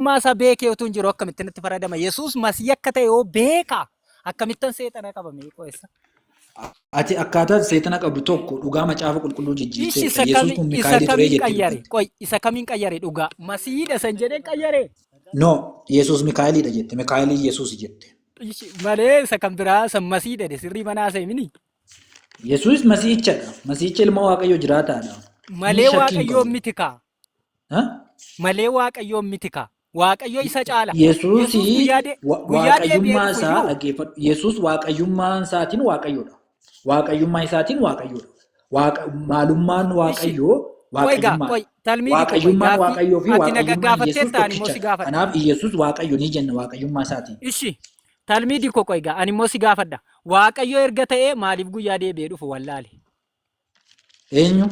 Masa beekee utuu hin jiru akkamittiin itti faradama? Yesuus masii akka ta'e yoo beeka akkamittan seexana qabame qo'essa. Ati akkaataa seexana qabdu tokko dhugaa macaafa qulqulluu jijjiirtee Isa Yesuus kun Mikaayilii turee jettee qayyare. dubbatte. Qoy isa kamiin qayyare dhugaa? Masiidha san jedhee qayyare. No, Yesuus Mikaayiliidha jette. Mikaayilii Yesuus jette. Malee isa kan biraa san masiidha de sirrii manaa seemini. Yesuus masiichadha. Masiicha ilma Waaqayyoo jiraataadha. Malee Waaqayyoo miti kaa. Ha? Malee Waaqayyoo miti kaa. Waaqayyo isa caala. Yesuus guyyaa waaqayyummaa isaa dhaggeeffadhu. Yesuus waaqayyummaa isaatiin Waaqayyoodha. Waaqayyummaa isaatiin Waaqayyoodha. Maalummaan Waaqayyoo Waaqayyummaa. Waaqayyummaan Waaqayyoo fi Waaqayyummaan Yesuus tokkicha. Kanaaf Yesuus Waaqayyo ni jenna Waaqayyummaa isaatiin. Ishi talmidii koo qoygaa ani immoo si gaafadha. Waaqayyo erga ta'ee maaliif guyyaa deebi'ee dhufu wallaale? Eenyu?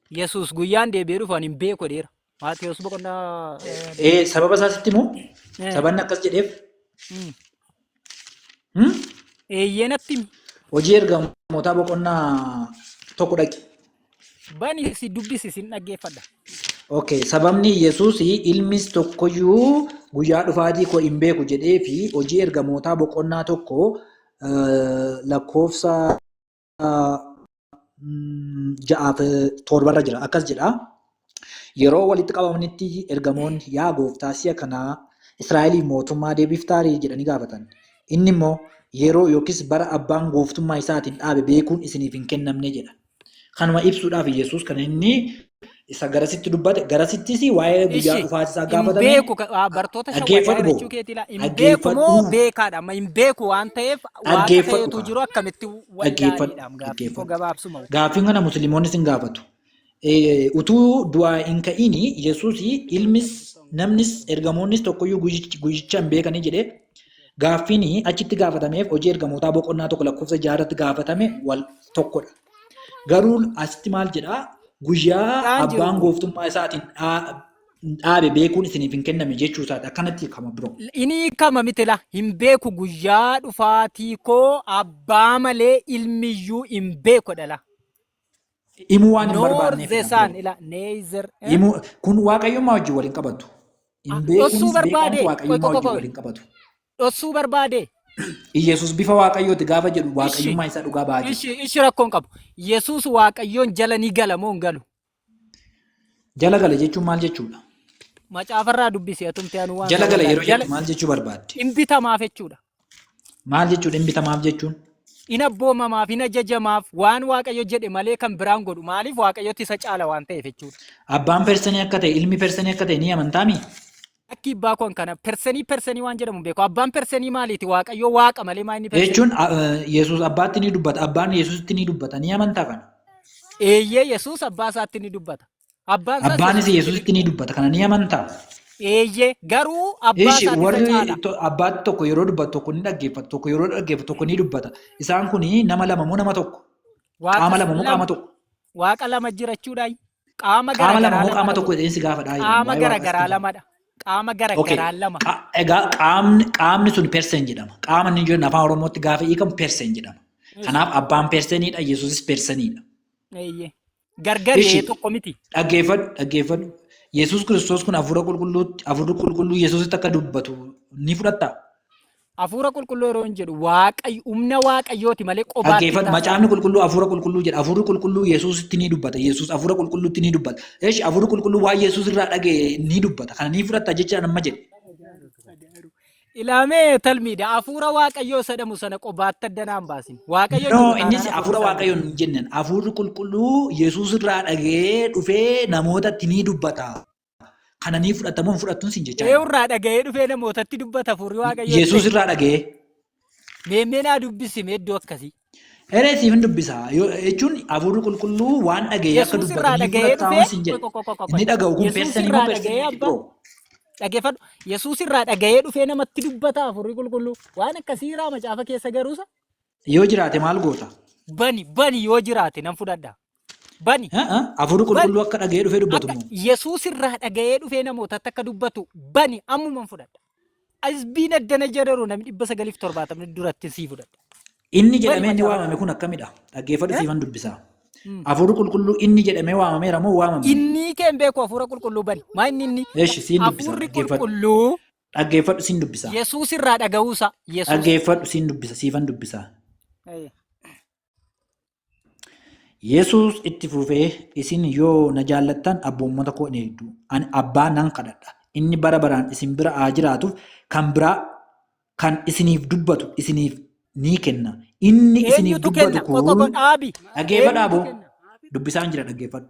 Yesuus guyyaan deebi'ee dhufu ani hin beeku dheera. Maatiyoos boqonnaa. Sababa isaa sitti moo? Sabanni akkas jedheef? Eeyyenatti mi? Hojii ergamootaa boqonnaa tokko dhaqi. Bani si dubbisi sin dhaggeeffadha. Okay, sababni Yesuus ilmis tokkoyyuu guyyaa dhufaatii koo hin beeku jedhee fi hojii ergamootaa boqonnaa tokko lakkoofsa 6-7 jira. Akkas jedha. Yeroo walitti qabamanitti ergamoonni yaa gooftaa si'a kanaa Israa'eliin mootummaa deebiftaarii jedhanii gaafatan. Inni immoo yeroo yookiis bara abbaan gooftummaa isaatiin dhaabe beekuun isiniif hin kennamne jedha. Kanuma ibsuudhaaf Yesuus kan inni isa garasitti dubbate garasittis waa'ee guyyaa dhufaatii isaa gaafatame. Hin beeku bartoota shawwaa jechuu keetiidha. Hin beeku moo beekaadha? Amma hin beeku waan ta'eef waan ta'etu jiru akkamitti wallaalidha gabaabsuma. Gaaffiin kana musliimoonni sin gaafatu. Utuu du'aa hin ka'ini Yesuus ilmis namnis ergamoonnis tokkoyyuu guyyicha hin beekanii jedhee gaaffiin achitti gaafatameef hojii ergamootaa boqonnaa tokko lakkoofsa 6 gaafatame wal tokkodha. Garuu asitti maal jedhaa? Guyyaa abbaan gooftummaa isaatiin dhaabe beekuun isiniif hin kenname jechuu isaati. Akkanatti kama biroo. Inni kama mitila hin beeku guyyaa dhufaatii koo abbaa malee ilmiyyuu hin beeku dhala. Himuu waan hin barbaanneef. Kun waaqayyummaa wajjin waliin qabatu. Hin beekuunis beekamus waaqayyummaa wajjin waliin qabatu. Dhossuu barbaade. Yesuus bifa waaqayyooti gaafa jedhu waaqayyummaa isaa dhugaa ba'a. Ishi rakkoon qabu. Yesuus waaqayyoon jala ni gala moo hin galu? Jala gala jechuun maal jechuudha? Macaafarraa dubbisee atumte anu waan. Jala gala yeroo jettu maal jechuu barbaadde? Hin bitamaaf jechuudha. Maal jechuudha hin bitamaaf jechuun? Hin abboomamaaf hin ajajamaaf waan waaqayyo jedhe malee kan biraan godhu maaliif waaqayyotti isa caala waan ta'eef jechuudha. Abbaan persanii akka ta'e ilmi persanii akka ta'e ni amantaami? Akki ibbaa kun kana persanii waan jedhamu beeku. Abbaan persanii maaliiti? Waaqayyo waaqa malee maa inni persanii? Jechuun Yesuus abbaatti ni dubbata. Abbaan Yesuusitti ni dubbata. Ni amantaa kana? Eeyyee Yesuus abbaa isaatti ni dubbata. Abbaanis Yesuusitti ni dubbata. Kana ni amantaa? Eeyyee garuu abbaa isaatti warri abbaatti tokko yeroo dubbatu tokko ni dhaggeeffatu. Tokko yeroo dhaggeeffatu tokko ni dubbata. Isaan kun nama lama moo nama tokko? Qaama lama moo qaama tokko? Waaqa lama jirachuudhaan qaama lama moo qaama tokko jedheensi gaafadhaa. Qaama garagaraa lamadha. Qaama garagaraa lama. Egaa qaamni sun perseen jedhama. Qaama inni jiru afaan Oromootti gaafa hiikamu perseen jedhama. Kanaaf abbaan perseniidha Yesuusis perseniidha. Gargaree tokko miti. Dhaggeeffadhu. Yesuus Kiristoos kun hafuura qulqulluu Yesuusitti akka dubbatu ni fudhattaa? Hafuura qulqulluu yeroo hin jedhu humna waaqayyooti malee qobaatti. Dhaggeeffadhu macaafni qulqulluu hafuura qulqulluu jedha. Hafuurri qulqulluu Yesuusitti ni dubbata. Yesuus hafuura qulqulluutti ni dubbata. Hafuurri qulqulluu waan Yesuus irraa dhaga'e ni dubbata. Kana ni fudhattaa jecha amma jedhe. Ilaamee talmiidha. Hafuura waaqayyoo sadhamu sana qobaatti addanaan baasin. No, innis hafuura waaqayyoo hin jennan. Hafuurri qulqulluu Yesuus irraa dhaga'ee dhufee namootatti ni dubbata. Kana ni fudhatamuun fudhattuun sin jechaa. Irraa dhaga'ee dhufee namootatti dubbata hafuurri waaqayyoo. Yesuus irraa dhaga'ee. Meemmeenaa dubbisime iddoo akkasii. Siif hin dubbisa. Jechuun hafuurri qulqulluu waan dhaga'ee akka dubbatu ni fudhatamuun sin jedhe. Inni dhaga'u kun persanii moo persanii? Dhaggeeffadhu. Yesuus irraa dhaga'ee dhufee namatti dubbata hafuurri qulqulluu. Waan akkasii irraa macaafa keessa garuusa. Yoo jiraate maal goota? Bani yoo jiraate nan fudhadha. Bani. Hafuurri qulqulluu akka dhaga'ee dhufee dubbatu moo? Yesuus irraa dhaga'ee dhufee namootatti akka dubbatu bani ammuman fudhadha. Asbiin addana jedharu namni 970 duratti sii fudhadha. Inni jedhamee inni waamame kun akkamidha? Dhaggeeffadhu siifan dubbisaa. Hafuurri qulqulluu inni jedhamee waamameera moo waamame? Inni keen beeku hafuura qulqulluu bari. Maa inni Eeshi siin dubbisa. hafuurri qulqulluu Dhaggeeffadhu siin dubbisa. Yesuus irraa dhaga'uusa. Yesuus. Dhaggeeffadhu siin dubbisa. Siifan dubbisa. Yesuus itti fufee isin yoo na jaallattan abboommota koo hin eegdu. Ani abbaa nan kadhadha. Inni bara baraan isin bira haa jiraatuuf kan biraa kan isiniif dubbatu isiniif ni kenna. Inni isiniif dubbatu kun dhaggeeffadhaa boo dubbisaan jira dhaggeeffadhu.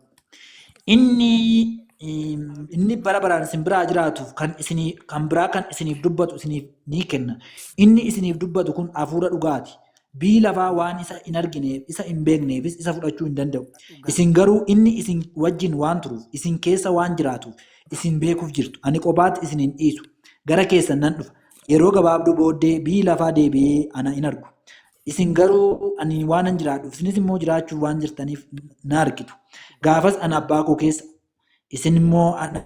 Inni bara baraan isin bira haa jiraatuuf kan biraa kan isiniif dubbatu isiniif ni kenna. Inni isiniif dubbatu kun hafuura dhugaati. Bii lafaa waan isa hin argineef isa hin beekneefis isa fudhachuu hin danda'u. Isin garuu inni isin wajjin waan turuuf isin keessa waan jiraatuuf isin beekuuf jirtu. Ani kophaatti isin hin dhiisu. Gara keessan nan dhufa. Yeroo gabaabduu booddee bii lafaa deebi'ee ana hin argu. Isin garuu ani waan hin jiraadhuuf isinis immoo jiraachuu waan jirtaniif na argitu. Gaafas ana abbaa koo keessa isin immoo ana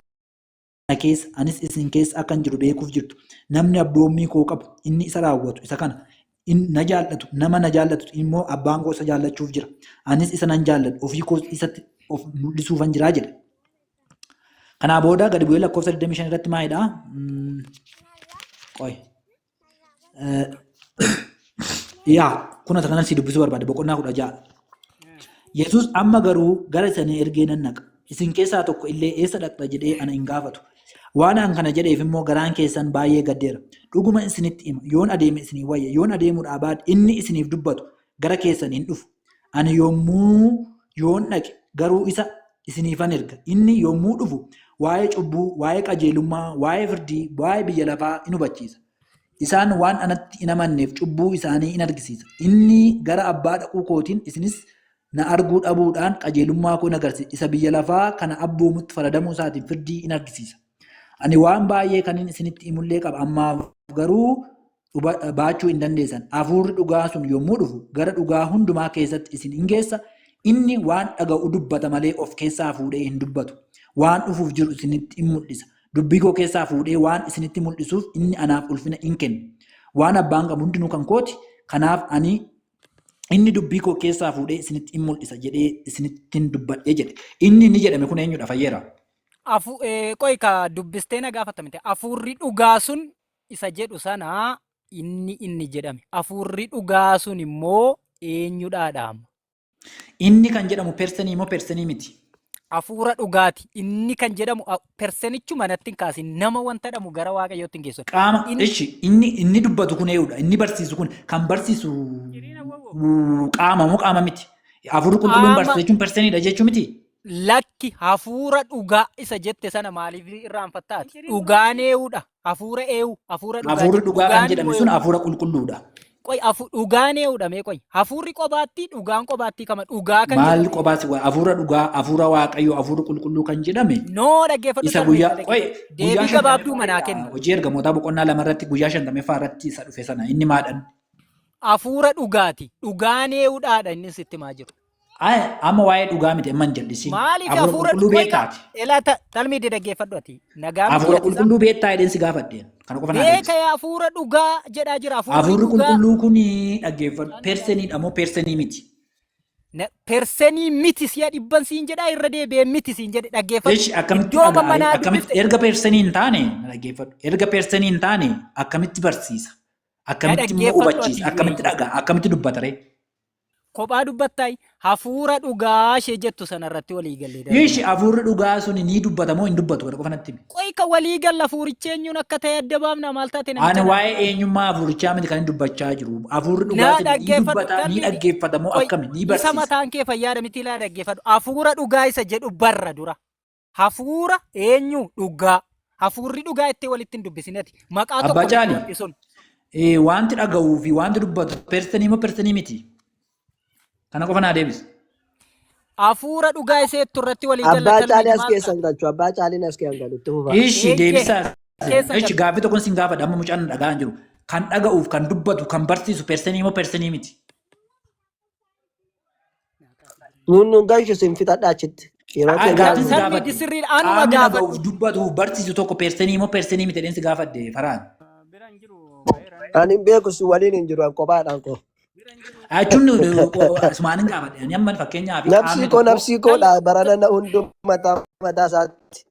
keessa anis isin keessa akkan jiru beekuuf jirtu. Namni abboommii koo qabu inni isa raawwatu isa kana. Na jaallatu nama na jaallatu immoo abbaan koo isa jaallachuuf jira. Anis isa nan jaalladhu ofii koo isatti of mul'isuufan jiraa jedha. Kanaa booda gadi bu'ee lakkoofsa 25 irratti maalidha? Yaa kun akka kanatti dubbisuu barbaade boqonnaa 16. Yesuus amma garuu gara isanii ergee nan naqa. Isin keessaa tokko illee eessa dhaqxa jedhee ana hin gaafatu. Waan an kana jedheef immoo garaan keessan baay'ee gaddeera. Dhuguma isinitti hima yoon adeeme isinii wayya yoon adeemuudhaa baadhe inni isiniif dubbatu gara keessan hin dhufu. Ani yoon dhaqe garuu isa isiniifan erga. Inni yommuu dhufu waa'ee cubbuu, waa'ee qajeelummaa, waa'ee firdii, waa'ee biyya lafaa in hubachiisa. Isaan waan anatti hin amanneef cubbuu isaanii in argisiisa. Inni gara abbaa dhaquu kootiin isinis na arguu dhabuudhaan qajeelummaa koo in agarsiisa. Isa biyya lafaa kana abboomutti faradamuu isaatiin firdii in argisiisa. Ani waan baay'ee kanin isinitti himullee qaba ammaaf garuu baachuu hin dandeessan. Hafuurri dhugaa sun yommuu dhufu gara dhugaa hundumaa keessatti isin hin geessa. Inni waan dhaga'u dubbata malee of keessaa fuudhee hin dubbatu. Waan dhufuuf jiru isinitti hin mul'isa. Dubbii koo keessaa fuudhee waan isinitti mul'isuuf inni anaaf ulfina hin kennu. Waan abbaan qabu hundinuu kan kooti. Kanaaf inni dubbii koo keessaa fuudhee isinitti hin mul'isa jedhee isinitti dubbadhee jedhe. Inni jedhame kun eenyudha fayyeera? Qoyka dubbistee na gaafatamte hafuurri dhugaa sun isa jedhu sana inni jedhame. Hafuurri dhugaa sun immoo eenyudhaadha? Inni kan jedhamu persanii moo persanii miti? Hafuura dhugaati. Inni kan jedhamu persenichu manatti hin kaasin nama wanta dhamu gara waaqayyootti hin geessu. Qaama inni dubbatu kun eenyudha? Inni barsiisu kun kan barsiisu qaama moo qaama miti? Hafuurri qulqulluun barsiisu jechuun persaniidha jechuu miti? Lakki hafuura dhugaa isa jette sana maaliif irraanfattaati? Dhugaan eewudha. Hafuura eewu. Hafuurri dhugaa kan jedhame sun hafuura qulqulluudha. Dhugaan eewudha mee qoy. Hafuurri qobaatti dhugaan qobaatti kama dhugaa kan maal qobaatti hafuura dhugaa hafuura waaqayyoo hafuura qulqulluu kan jedhame. Noo dhaggeeffadhu. Isa guyyaa deebii gabaabduu manaa kenna. Hojii ergamootaa boqonnaa 2 irratti guyyaa 50ffaa irratti isa dhufe sana inni maadhan? Hafuura dhugaati. Dhugaan eewudhaadha inni sitti maa jiru. Amma waa'ee dhugaa miti amma hin jal'isiin. Maaliif hafuura qulqulluu beekaati? Elata talmii dhaggeeffadhu ati. Hafuura qulqulluu beektaa jedheen si gaafadheen. Kana qofa naa beeka hafuura dhugaa jedhaa jira. Hafuurri qulqulluu kun dhaggeeffadhu. Perseniidha moo persenii miti? Persenii miti si'a dhibban siin jedhaa irra deebi'ee miti siin jedhe dhaggeeffadhu. Akkamitti erga persenii hin taane dhaggeeffadhu. Erga persenii hin taane akkamitti barsiisa? Akkamitti immoo hubachiisa? Akkamitti dhagaa? Akkamitti dubbatare? Kophaa dubbattaay hafuura dhugaa ishee jettu sanarratti walii gallee dha. Yeeshi hafuurri dhugaa sun ni dubbata moo hin dubbatu kana qofa natti himi. Qoy ka walii galla hafuurichi eenyuun akka ta'e adda baafna maal taate namicha. Ani waa'ee eenyummaa hafuurichaa miti kan dubbachaa jiru. Hafuurri dhugaa sun ni dubbata ni dhaggeeffata moo akkami ni barsiisa. Isa mataan kee fayyaada miti laa dhaggeeffadhu. Hafuura dhugaa isa jedhu barra dura. Hafuura eenyu dhugaa. Hafuurri dhugaa itti walitti hin dubbisinati. Maqaa tokko sun. Wanti dhaga'uu fi wanti dubbatu persanii moo persanii miti? Kana qofa naa deebisi. Hafuura dhugaa iseettu irratti walii galatan. Abbaa caalii as keessa hin galchu. Abbaa caaliin as keessa hin galu. Itti fufaa. Ishi deebisaa. Ishi gaaffii tokkoon sin gaafadha amma mucaan dhagaa hin jiru. Kan dhaga'uuf kan dubbatu kan barsiisu persanii moo persanii miti? Nuun galchu sin fixadha achitti. Yeroo dhaga'uuf dubbatu barsiisu tokko persanii moo persanii miti jedheen si gaafadhe Faraan. Ani beeku si waliin hin jiru kophaadhaan koo. Achuun asumaan hin gaafadhe. Ani amma fakkeenyaaf qaamni tokko Nafsi koo dha barana na hundu mataa isaatti.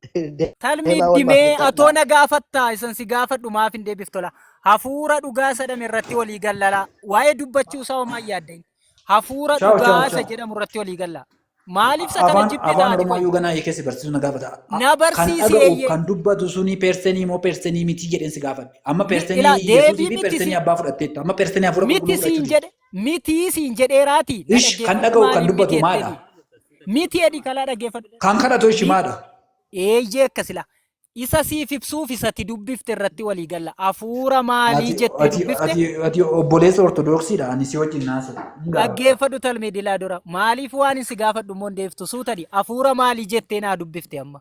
Talmi Deemaa wal dhimee fakkaata. atoo na gaafattaa isan si gaafadhu maaf hin deebiftola. Hafuura dhugaa sadame irratti walii gallala. Waa'ee dubbachuu isaa homaa yaaddain. Hafuura Ciao, ciao, dhugaa isa ciao. jedhamu irratti walii galla. Maaliif isa kana afaan jibbitaati Oromoo qoy? yoo ganaa hiikesi barsiisu na gaafata. Na Kan barsiisi dhaga'u eeyyee. kan dubbatu suni persenii moo persenii miti jedheen si gaafadhe. Amma Ilaa persenii deebii Yesuusii fi miti persenii si abbaa fudhatteetta. Amma persenii hafuura miti qulqulluu siin fudhachuu jedhe miti siin jedheeraati. Na Ish kan dhaggeeffadhu dhaga'u kan maaliif miti dubbatu maadha? jetteeni? Miti edii kalaa dhaggeeffadhu. Kan kadhatu ishi Mi- maadha? Eeyyee akkasila. Isa siif ibsuuf isatti dubbifte irratti walii galla. Hafuura maalii jettee dubbifte? Ati obboleessa ortodoksiidha. Ani si wajjin naasa. Dhaggeeffadhu talmee dilaa dura. Maaliif waan si gaafadhu immoo hin deeftu suutadi. Hafuura maalii jettee naa dubbifte amma?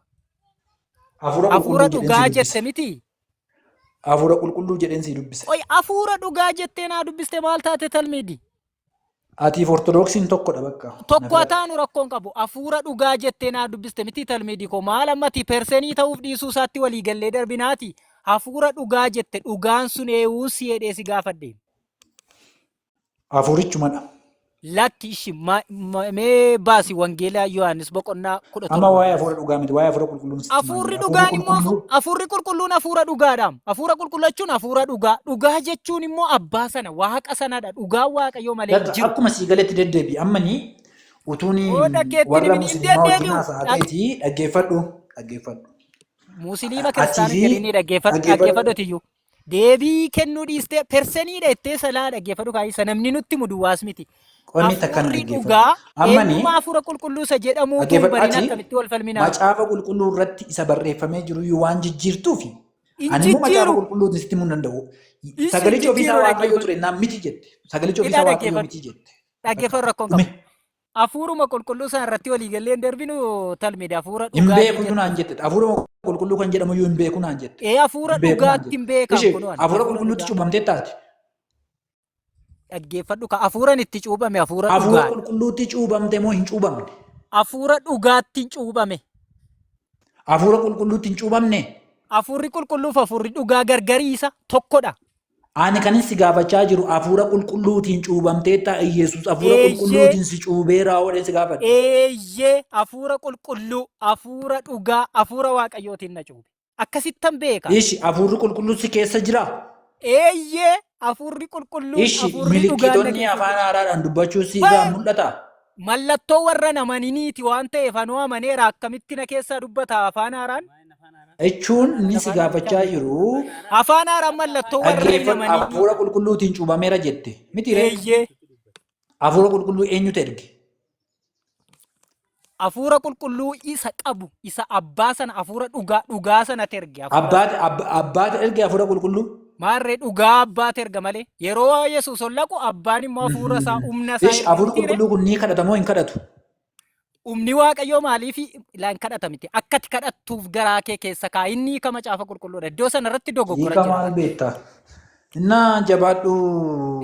Hafuura Hafuura qulqulluu jedheen dhugaa si dubbise. jette miti? Hafuura qulqulluu jedheen si dubbise. Oy hafuura dhugaa jettee naa dubbiste maal taate talmeedi? Atiif ortodoksiin tokkodha bakka. Tokko ataanu rakkoon qabu. Hafuura dhugaa jettee naa dubbiste miti talmeedi koo maal ammati persenii ta'uuf dhiisuu isaatti walii gallee darbinaati. Hafuura dhugaa jette dhugaan sun eewuu si jedhee si gaafadhe. Hafuurichumadha. Lakki ishi mee baasi wangeelaa Yohaannis boqonnaa 17. Amma waa'ee hafuura dhugaa miti. Waa'ee hafuura qulqulluun sitti Hafuurri maali? dhugaan immoo hafuurri qulqulluun hafuura dhugaadhaam. Hafuura qulqullachuun hafuura dhugaa. Dhugaa jechuun immoo abbaa sana waaqa sanadha. Dhugaan waaqayyoo malee hin jiru. Akkuma sii galetti deddeebi. Ammani utuun Oo dhaggeetti warra hin musliimaa wajjin deddeebi'u. haasa'ateeti dhaggeeffadhu. Dhaggeeffadhu. Musliima Atii kiristaanii fi jedhanii dhaggeeffadhotiyyuu. Deebii kennuu dhiistee perseniidha jettee salaa dhaggeeffadhu kaayisa namni nutti muduwaas miti. Qonni takkana Hafuurri dhaggeeffadhu. dhugaa Ammani eenyummaa hafuura qulqulluu isa jedhamuutu dhaggeeffadhu. bariin Ati akkamitti wal falminaa? macaafa qulqulluu irratti isa barreeffamee jiru iyyuu waan jijjiirtuufi. Hin Ani immoo macaafa jijjiiru. qulqulluutiin sitti himuu hin danda'u. Isin Sagalicha ofiisaa jijjiiru waaqayyoo dhaggeeffadhu. ture naan miti jette. Sagalicha Ilaa ofiisaa waaqayyoo dhaggeeffadhu. miti jette. Dhaggeeffadhu rakkoon Dhume. qabu. Hafuuruma qulqulluu sana irratti walii gallee hin darbinu talmide hafuura Hin dhugaa beeku jette. naan jette. Hafuura qulqulluu kan jedhamu iyyuu hin beeku naan jette. Hafuura Hin beeku naan dhugaatti jette. hin beekan Ishee kunuun. hafuura qulqulluutti cuubamtee taate. Dhaggeeffadhu ka hafuuraan itti cuubame hafuura Hafuura dhugaa. qulqulluutti cuubamte moo hin cuubamne? Hafuura dhugaatti hin cuubame. Hafuura qulqulluutti hin cuubamne? Hafuurri qulqulluuf hafuurri dhugaa gargariisa tokkodha. Ani kanin si gaafachaa jiru hafuura qulqulluutiin cuubamtee ta'a Yesuus hafuura Eeyyee. qulqulluutiin si cuubeeraa oolleen si gaafadha. Eeyyee hafuura qulqulluu hafuura dhugaa hafuura waaqayyootiin na cuube. Akkasittan beeka. Ishi hafuurri qulqulluu si keessa jira. Eeyyee hafuurri qulqulluu Ishi hafuurri dhugaa na milikkitoonni keessa afaan jira. haaraadhaan dubbachuu si irraa mul'ata. Mallattoo warra namaniniiti waan ta'eef anuu amaneera akkamitti na keessaa dubbata afaan haaraan? Jechuun inni si gaafachaa jiru Afaan haaraan mallattoo warra dhaggeeffatu namanini. hafuura qulqulluutiin cuubameera jette. Miti ree? Eeyyee Hafuura qulqulluu eenyutu erge? hafuura qulqulluu isa qabu isa abbaa sana hafuura dhugaa sanatti erge. Abbaatu erge hafuura qulqulluu? Maarree dhugaa abbaatu erga malee yeroo Yesuus ol laqu abbaan immoo hafuura isaa humna isaa Ishi hafuurri erge. qulqulluu kun ni kadhata moo hin kadhatu? Humni waaqayyoo maaliif laan kadhata miti akkati kadhattuuf garaa kee keessa kaa inni kama caafa qulqulluudha iddoo sana irratti dogoggora Hiika jira. maal beektaa? Innaa jabaadhu.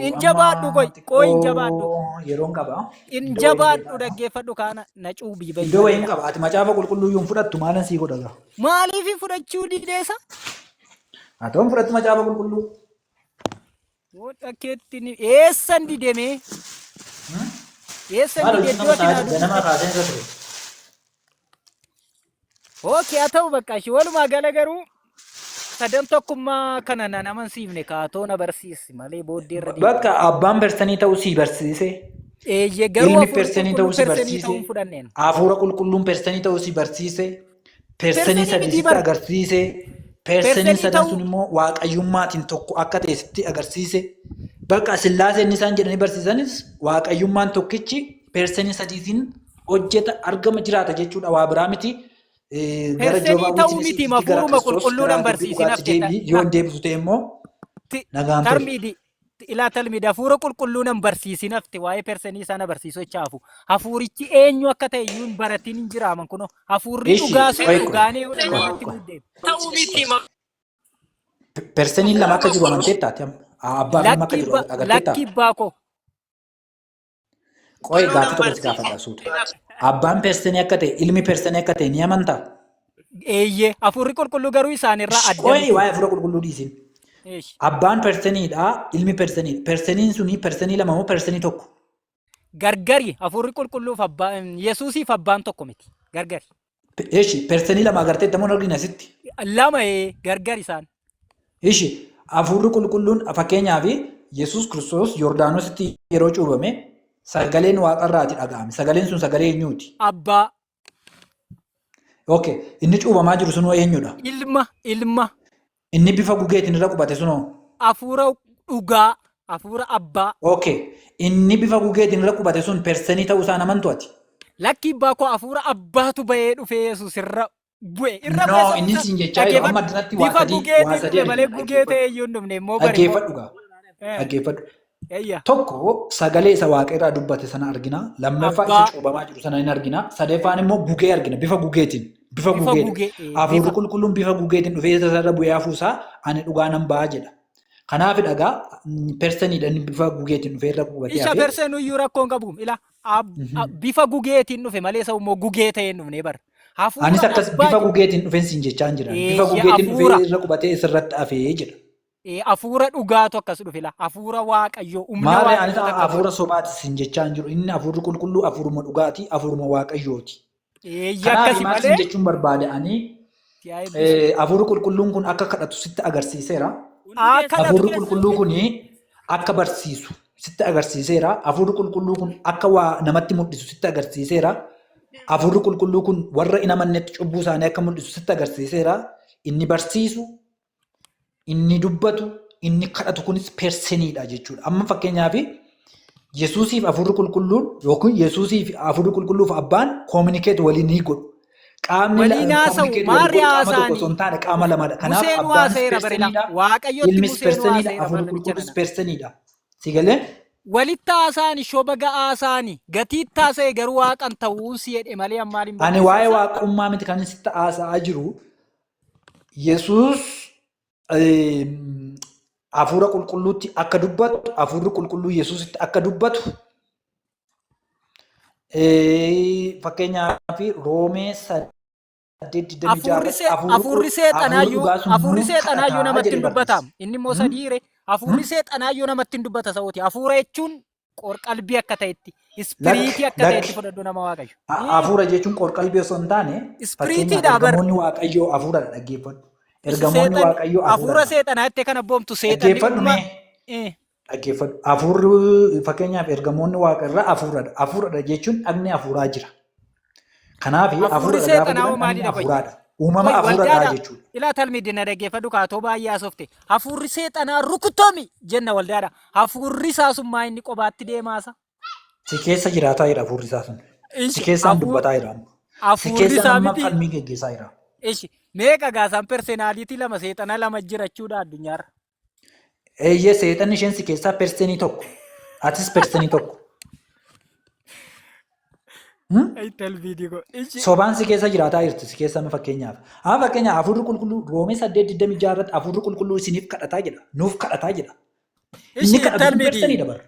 In jabaadhu qoy in jabaadhu. Yeroon qaba. In jabaadhu dhaggeeffadhu kaana na cuubii Iddoo wayiin qaba. Ati macaafa qulqulluu yoo hin fudhattu maalan sii godha gaa? Maaliif fudhachuu dideessa? Haa ta'u hin fudhattu macaafa qulqulluu. Dhakkeetti eessan didemee? Eessan Maal didee hojii iddoo nama ati ganama kaasee irra ture? Ookee haa ta'u bakka ishee walumaa gala garuu sadan tokkummaa kana nan amansiifne kaatoo na barsiisi malee booddee irra deema. Bakka abbaan persanii ta'uu si barsiise. Eeyyee garuu Ilmi hafuurri persanii qulqulluu ta'uu si persanii ta'uu hin barsiise. fudhanneen. Hafuura qulqulluun persanii ta'uu si barsiise. Persanii Persanii sadii miti sitti bar. agarsiise. Persanii Persanii sadan ta'uu sun immoo waaqayyummaatiin tokko akka ta'e sitti agarsiise. Bakka sillaaseen isaan jedhanii barsiisanis waaqayyummaan tokkichi persanii sadiitiin hojjeta argama jiraata jechuudha waa biraa miti. Gara Persanii ta'uu miti hafuuruma qulqulluudhaan barsiisinaaf yoo hin deebisu ta'e immoo nagaan tole. Tarmiidi ilaa talmiidi hafuura qulqulluudhaan barsiisinafti waa'ee persanii sana barsiisuu jechaafu. Hafuurichi eenyu akka ta'e iyyuu hin baratiin hin jiraaman kunoo hafuurri Ishi, dhugaa sun qoy- dhugaanee qoy- irratti qoy- muddeema. Ta'uu miti Persaniin lama akka jiru amanteettaati. Abbaan lama akka jiru lakki agarteettaati. baakoo. Qo'ee gaaffii tokko si gaafadha suuta. Abbaan persanii akka ta'e ilmi persanii akka ta'e ni amantaa? Eeyyee hafuurri qulqulluu garuu isaanirraa adda Qo'ee miti. waa'ee hafuura qulqulluu dhiisin. Eesh. Abbaan perseniidha, ilmi perseniidha. Perseniin suni persenii lama moo persenii tokko? Gargari hafuurri qulqulluuf abbaan Yesuusiif abbaan tokko miti. Gargari. Eeshi persenii lama agartee tamoon argina asitti. Lama gargari isaan. Eeshi hafuurri qulqulluun fakkeenyaaf Yesuus Kiristoos Yordaanositti yeroo cuubame sagaleen waaqarraati dhaga'ame. Sagaleen sun sagalee eenyuuti? Abbaa. Okay. Inni cuubamaa jiru sunoo eenyudha? Ilma. Inni bifa gugeetiin irra qubate sunoo? Hafuura dhugaa. Hafuura abbaa. Okay. Inni bifa gugeetiin irra qubate sun persenii ta'uu isaa namantu ati? Lakki abbaa koo hafuura abbaatu bahee dhufee Yesuus irra bu'e. No, inni siin jechaa jiru amma addanatti waa sadii malee gugee ta'e iyyuu hin dhufne immoo bari. Dhaggeeffadhu gaa. Dhaggeeffadhu. Tokko sagalee isa waaqa irraa dubbate sana argina. Lammaffaa isa cuubamaa jiru sana hin argina. Sadeeffaan immoo gugee argina bifa gugeetiin. Bifa gugeetiin. Hafuurri qulqulluun bifa gugeetiin dhufee isarra bu'ee hafuusaa ani dhugaa nan ba'a jedha. Kanaaf dhagaa perseniidha inni bifa gugeetiin dhufee irra qubatee Isa persenuu iyyuu rakkoon qabu. Ila bifa gugeetiin dhufe malee isa immoo gugee ta'ee hin dhufne bara. Anis akkas bifa gugeetiin dhufeen siin jechaa hin jiran. Bifa gugeetiin dhufee irra qubatee isirratti hafee jedha. Hafuura dhugaatu akkas dhufe la. Hafuura waaqayyoo humna waaqayyoo. Maali anis hafuura sobaati siin jechaa hin jiru. Inni hafuurri qulqulluu hafuuruma dhugaati, hafuuruma waaqayyooti. Kanaaf maal siin jechuun barbaade ani hafuurri qulqulluun kun akka kadhatu sitti agarsiiseera. Hafuurri qulqulluu kun akka barsiisu sitti agarsiiseera. Hafuurri qulqulluu kun akka waa namatti mul'isu sitti agarsiiseera. Hafuurri qulqulluu kun warra hin amannetti cubbuu isaanii akka mul'isu sitti agarsiiseera. Inni barsiisu, inni dubbatu, inni kadhatu kunis perseniidha jechuudha. Amma fakkeenyaaf Yesuusiif hafuurri qulqulluun yookiin Yesuusiif hafuurri qulqulluuf abbaan koominikeetii waliin ni godhu. Qaamni qaama lamadha. Kanaaf abbaan perseniidha. Ilmis perseniidha. Hafuurri qulqulluus perseniidha. Si galee? Walitti haasa'ani shobaga haasa'ani gatiitti haasa'e garuu waaqan ta'uu si jedhe malee ammaan hin Ani waa'ee waaqummaa miti kan sitti haasa'aa jiru. Yesuus hafuura qulqulluutti akka dubbatu, hafuurri qulqulluu Yesuusitti akka dubbatu. Fakkeenyaaf Roomee 8:26 hafuurri seexanaayyuu namatti hin dubbatamu. Inni immoo sadiire hafuurri seexanaayyuu namatti hin dubbata sa'ooti. Hafuura jechuun qorqalbii akka ta'etti, ispiriitii akka ta'etti fudhadhu nama waaqayyo. Hafuura jechuun qorqalbii osoo hin taane ergamoonni waaqayyoo hafuuradha dhaggeeffadhu. Ergamoonni waaqayyoo hafuura seexanaa jettee kana boomtu seexanni dhaggeeffadhu. Hafuurri fakkeenyaaf ergamoonni waaqa irraa hafuuradha. Hafuuradha jechuun dhagni hafuuraa jira. Kanaaf hafuura hafuuraadha. Uumama hafuuradha jechuudha. Ilaa talmiidina dhaggeeffadhu kaatoo baay'ee haasofte. Hafuurri seexanaa rukutomi jenna waldaadha. Hafuurri isaa sun maa inni qobaatti deemaasa? Si keessa jiraataa jira hafuurri isaa sun. Si keessaan dubbataa jira. Si keessa amma falmii geggeessaa jira. Meeqa gaasaan perseenaaliitii lama seexana lama jirachuudha addunyaarra. Eeyyee seexanni isheen si keessaa persenii tokko. Atis persenii tokko. Sobaan si keessa jiraataa jirti si keessa fakkeenyaaf. Haa fakkeenyaaf hafuurri qulqulluu Roomee 8:26 irratti hafuurri qulqulluu isiniif kadhataa jedha. Nuuf kadhataa jedha. Inni kadhatu persanii dabarra.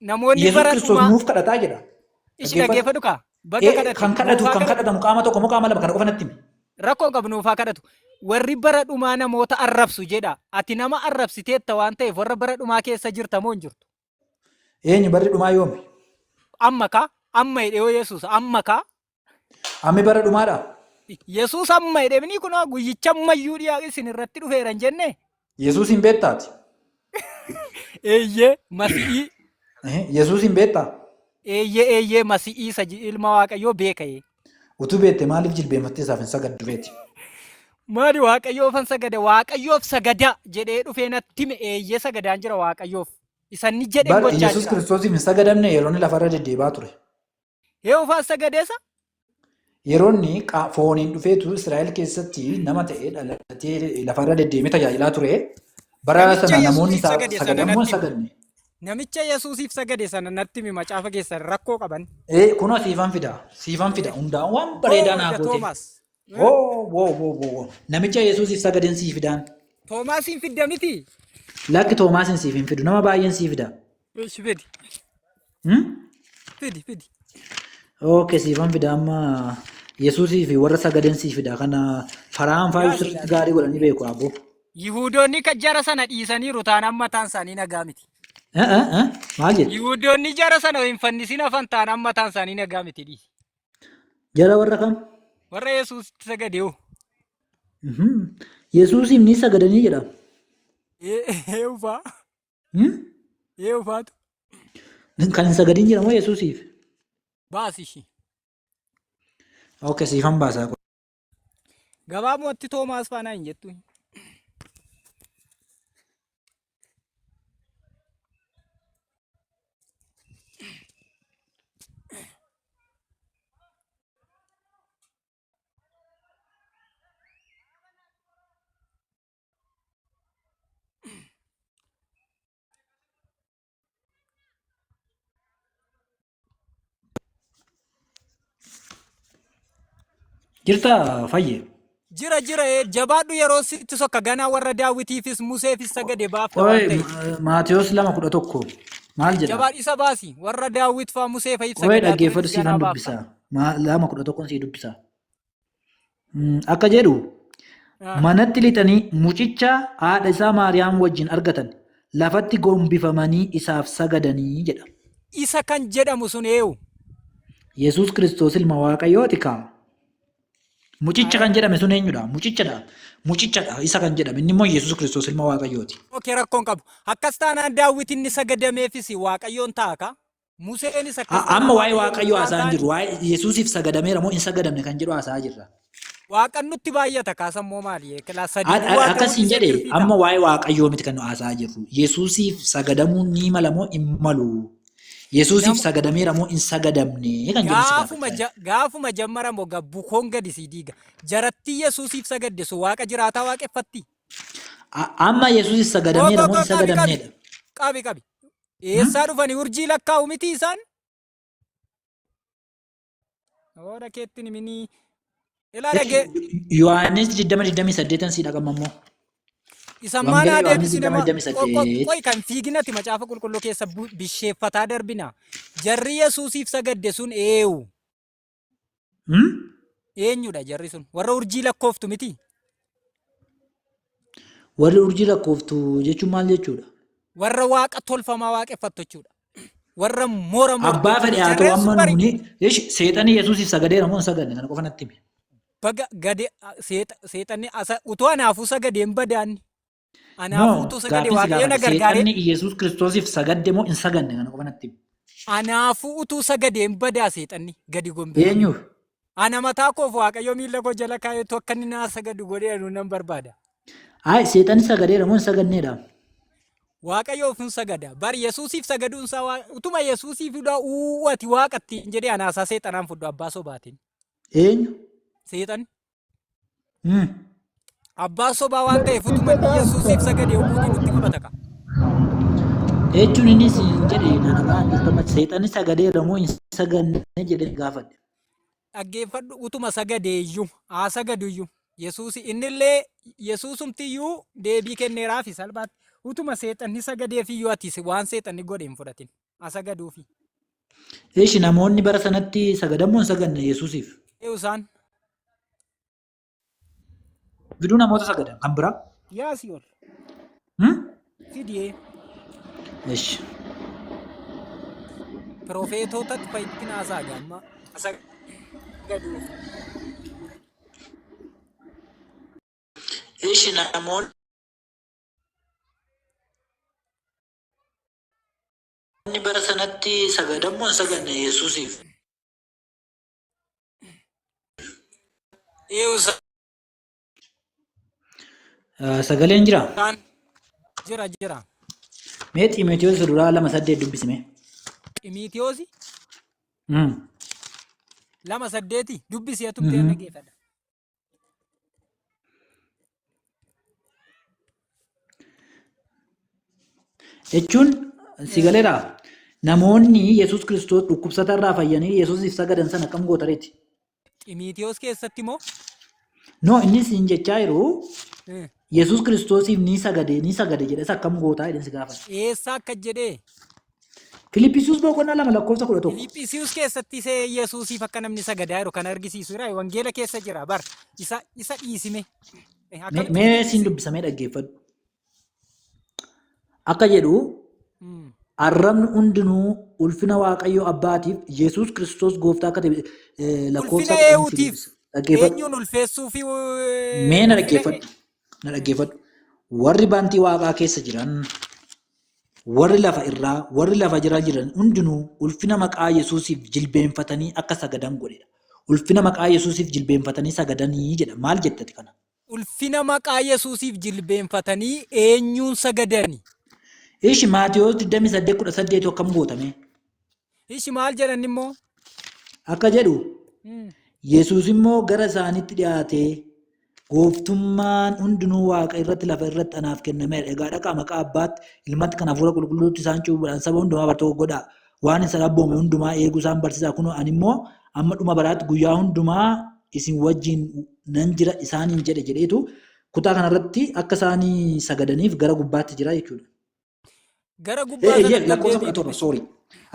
Namoonni Yesuus Kiristoos nuuf kadhataa jedha. Ishi dhaggeeffadhu kaa. Kan kadhatamu qaama tokko moo qaama lama kana qofa natti himi. Rakkoon qabu nuufaa kadhatu. Warri bara dhumaa namoota arrabsu jedha. Ati nama arrabsiteetta waan ta'eef warra bara dhumaa keessa jirta moo hin jirtu? Eenyu barri dhumaa yoomi? Amma kaa? Amma hidhee Yesuus amma kaa? Ammi bara dhumaadha? Yesuus amma hidhee bini kun guyyicha ammayyuu dhiyaa isin irratti dhufeeran jenne? Yesuus hin beektaati? Eeyyee masi'ii. Yesuus hin beektaa? Eeyyee masi'ii isa ilma waaqayyoo beeka'ee. Utuu beekte maaliif jilbeenfattee isaaf hin sagaddu beeti? Maali waaqayyoofan sagada waaqayyoof sagada jedhee dhufee natti hime eeyyee sagadaan jira waaqayyoof. Isanni jedhee gochaa jira. Yesuus Kiristoosiif hin sagadamne yeroo inni lafarra deddeebi'aa ture. Eeyyoofaas sagadeessa? Yeroo inni fooniin dhufeetu Israa'el keessatti nama ta'ee dhalatee lafarra deddeemee tajaajilaa ture. Bara sana namoonni sagadan moo sagadne? Namicha Yesuusiif sagade sana natti himi macaafa keessan rakkoo qaban. Kunoo siifan fida hundaan waan bareedaa naa goote. Namicha Yesuusiif sagaden sii fidaan. Toomaasiin fidda miti. Lakki Toomaasiin siif hin fidu nama baay'een sii fida. Fidi. Okay siifan fida amma Yesuusiif warra sagaden sii fida kana faraan faayuu sirriitti gaarii godhanii beeku abbo. Yihuudoonni kan jara sana dhiisaniiru taanaan mataan isaanii nagaa miti. Maal jedhe? Yihuudoonni jara sana hin fannisin hafan taanaan mataan isaanii nagaa miti dhiisi. Jara warra kam? Warra Yesuusitti sagadee. Yesuusiif ni sagadanii jedhama. Eeufaa. Eeufaatu. Kan hin sagadin jedhamu Yesuusiif. Baasi ishii. Okay, siifan baasaa. Gabaabumatti Toomaas faanaa hin jettu. Jirta Fayyee? Jira jabaadhu yeroo sitti sokka ganaa warra Daawitiifis Museefis sagade baafta waan ta'eef. Maatiyos 2:11 maal jedha? Jabaadhu isa baasi warra Daawit faa Musee fa'iif Waa'ee dhaggeeffatu siifan dubbisa. 2:11 sii dubbisa. Akka jedhu manatti lixanii mucicha haadha isaa Maariyaam wajjin argatan lafatti gombifamanii isaaf sagadanii jedha. Isa kan jedhamu sun eenyu? Yesuus Kiristoos ilma Waaqayyooti kaa. Mucicha kan jedhame sun eenyudha? Mucichadha isa kan jedhame inni immoo Yesuus Kiristoos ilma Waaqayyooti. Okey rakkoon qabu. Akkas taanaan Daawit inni sagadameefis Waaqayyoon ta'a. Museenis akkas. Amma waa'ee Waaqayyoo haasa'aa jiru. Waa'ee Yesuusiif sagadameera moo hin sagadamne kan jedhu haasa'aa jirra. Waaqan nutti baay'ata kaasan moo maali? Akkasiin jedhe amma waa'ee Waaqayyoo miti kan nu haasa'aa jirru. Yesuusiif sagadamuun ni mala moo hin malu? Yesuusiif sagadameera moo hin sagadamne kan jedhu. Gaafuma jammara moo gabbukoon gadi si diiga. Jaratti Yesuusiif sagadde sun Waaqa jiraataa waaqeffatti. Amma Yesuusiif sagadameera moo hin sagadamnedha? Qabi. Eessaa dhufanii urjii lakkaa'u miti isaan? Oda keetti nimini. Ilaalage. Yohaannis 20:28 si dhaqamammoo. Isan maana adeemsi nama qoy kan fiiginatti macaafa qulqulluu keessa bisheeffataa darbina. Jarri Yesuusiif sagadde sun eenyu? Eenyudha jarri sun? Warra urjii lakkooftu miti? Warri urjii lakkooftu jechuun maal jechuudha? Warra waaqa tolfamaa waaqeffattu jechuudha. Warra moora abbaa fedhe haa ta'u amma nuuni seexanii Yesuusiif sagadeera moo hin sagadne kana qofa natti himi. Baga gade seexanni utuu anaafuu sagadeen badaanni. Anaafuu utuu sagade waaqayyo na gargaaree. Seexanni Yesuus Kiristoosiif sagadde moo hin sagadne kana qofa natti himi. Anaafuu utuu sagadeen badaa seexanni gadi gombee. Eenyu? Ana mataa koof waaqayyo miila koo jala kaa'eetu akka inni naa sagadu godhee nan barbaada. Ay seexanni sagadeera moo hin sagadneedha? Waaqayyoof hin sagada. Bari Yesuusiif sagaduun isaa utuma Yesuusiif ati waaqatti jedhee anaasaa seexanaan fudhu abbaa sobaatiin. Eenyu? Seexan. Abbaa sobaa waan ta'eef utuma Yesuusiif sagadee hubuutii nutti qabata ka. Jechuun inni siin jedhee nagaan jirtama seexanni sagadeera moo hin sagadne jedhee gaafadhe. Dhaggeeffadhu utuma sagadeeyyuu haa sagaduyyuu. Yesuus innillee Yesuusumtiyyuu deebii kenneeraafi salphaatti. Utuma seexanni sagadeefiyyuu ati waan seexanni godhe hin fudhatin. Asagaduufi. Eeshi namoonni bara sanatti sagadamoo hin saganne Yesuusiif? Isaan. Biduu namoota sagadan kan biraa? Yaasii ol. Fidiyee. Eeshi. Profeetotatti fayyadina haasaa gaamma. Asagaduufi. Eeshi namoonni bara sanatti sagadamoo hin saganne Yesuusiif? Sagaleen jira? Jira. Mee Xiimotewos duraa 2:8 dubbisime. Xiimotewos? 2:8 dubbisi atumtee dhaggeeffadha. Jechuun sigaleera namoonni Yesuus Kiristoos dhukkubsata irraa fayyanii Yesuusiif sagadan sana akkam gootareeti? Xiimotewos keessatti moo? No, inni siin jechaa jiru Yesuus Kiristoosiif ni sagade jedhes akkam gootaa jedhan si gaafata. Eessa akka jedhee? Filiphisius 2:11. Filiphisius keessatti isee Yesuusiif akka namni sagadaa jiru kan argisiisudha. Wangeela keessa jira bar isa dhiisime. Akkamitti Mee siin fiigichise? dubbisamee dhaggeeffadhu. Akka jedhu Mm. arrabni hundinuu ulfina Waaqayyoo Abbaatiif Yesuus Kiristoos gooftaa akka ta'e lakkoofsa Ulfina 10 si eewutiif dubbisa. Dhaggeeffadhu. eenyuun ulfeessuu fi Mee na ulfina dhaggeeffadhu. Na dhaggeeffadhu. Warri bantii Waaqaa keessa jiran, warri lafa irraa, warri lafa jira jiran hundinuu ulfina maqaa Yesuusiif jilbeenfatanii akka sagadan godhedha. Ulfina maqaa Yesuusiif jilbeenfatanii sagadanii jedha. Maal jettati kana? ulfina maqaa Yesuusiif jilbeenfatanii eenyuun sagadani? Ishi Maatiyyoos 28:18 akkam gootame? Ishi maal jedhan immoo? Akka jedhu Mm. Yesuus immoo gara isaaniitti dhiyaatee gooftummaan hundinuu Waaqa irratti lafa irratti anaaf kennameera. Egaa dhaqaa maqaa Abbaatti ilmatti kan hafuura qulqulluutti isaan cuubuudhaan saba hundumaa bartoota godhaa. Waan isa abboome hundumaa eeguu isaan barsiisaa. Kunoo ani immoo amma dhuma baraatti guyyaa hundumaa isin wajjin nan jira isaaniin jedheetu kutaa kanarratti akka isaanii sagadaniif gara gubbaatti jira jechuudha. Gara gubbaa sanatti Lakkoofsa deebi'u. 11 sorry.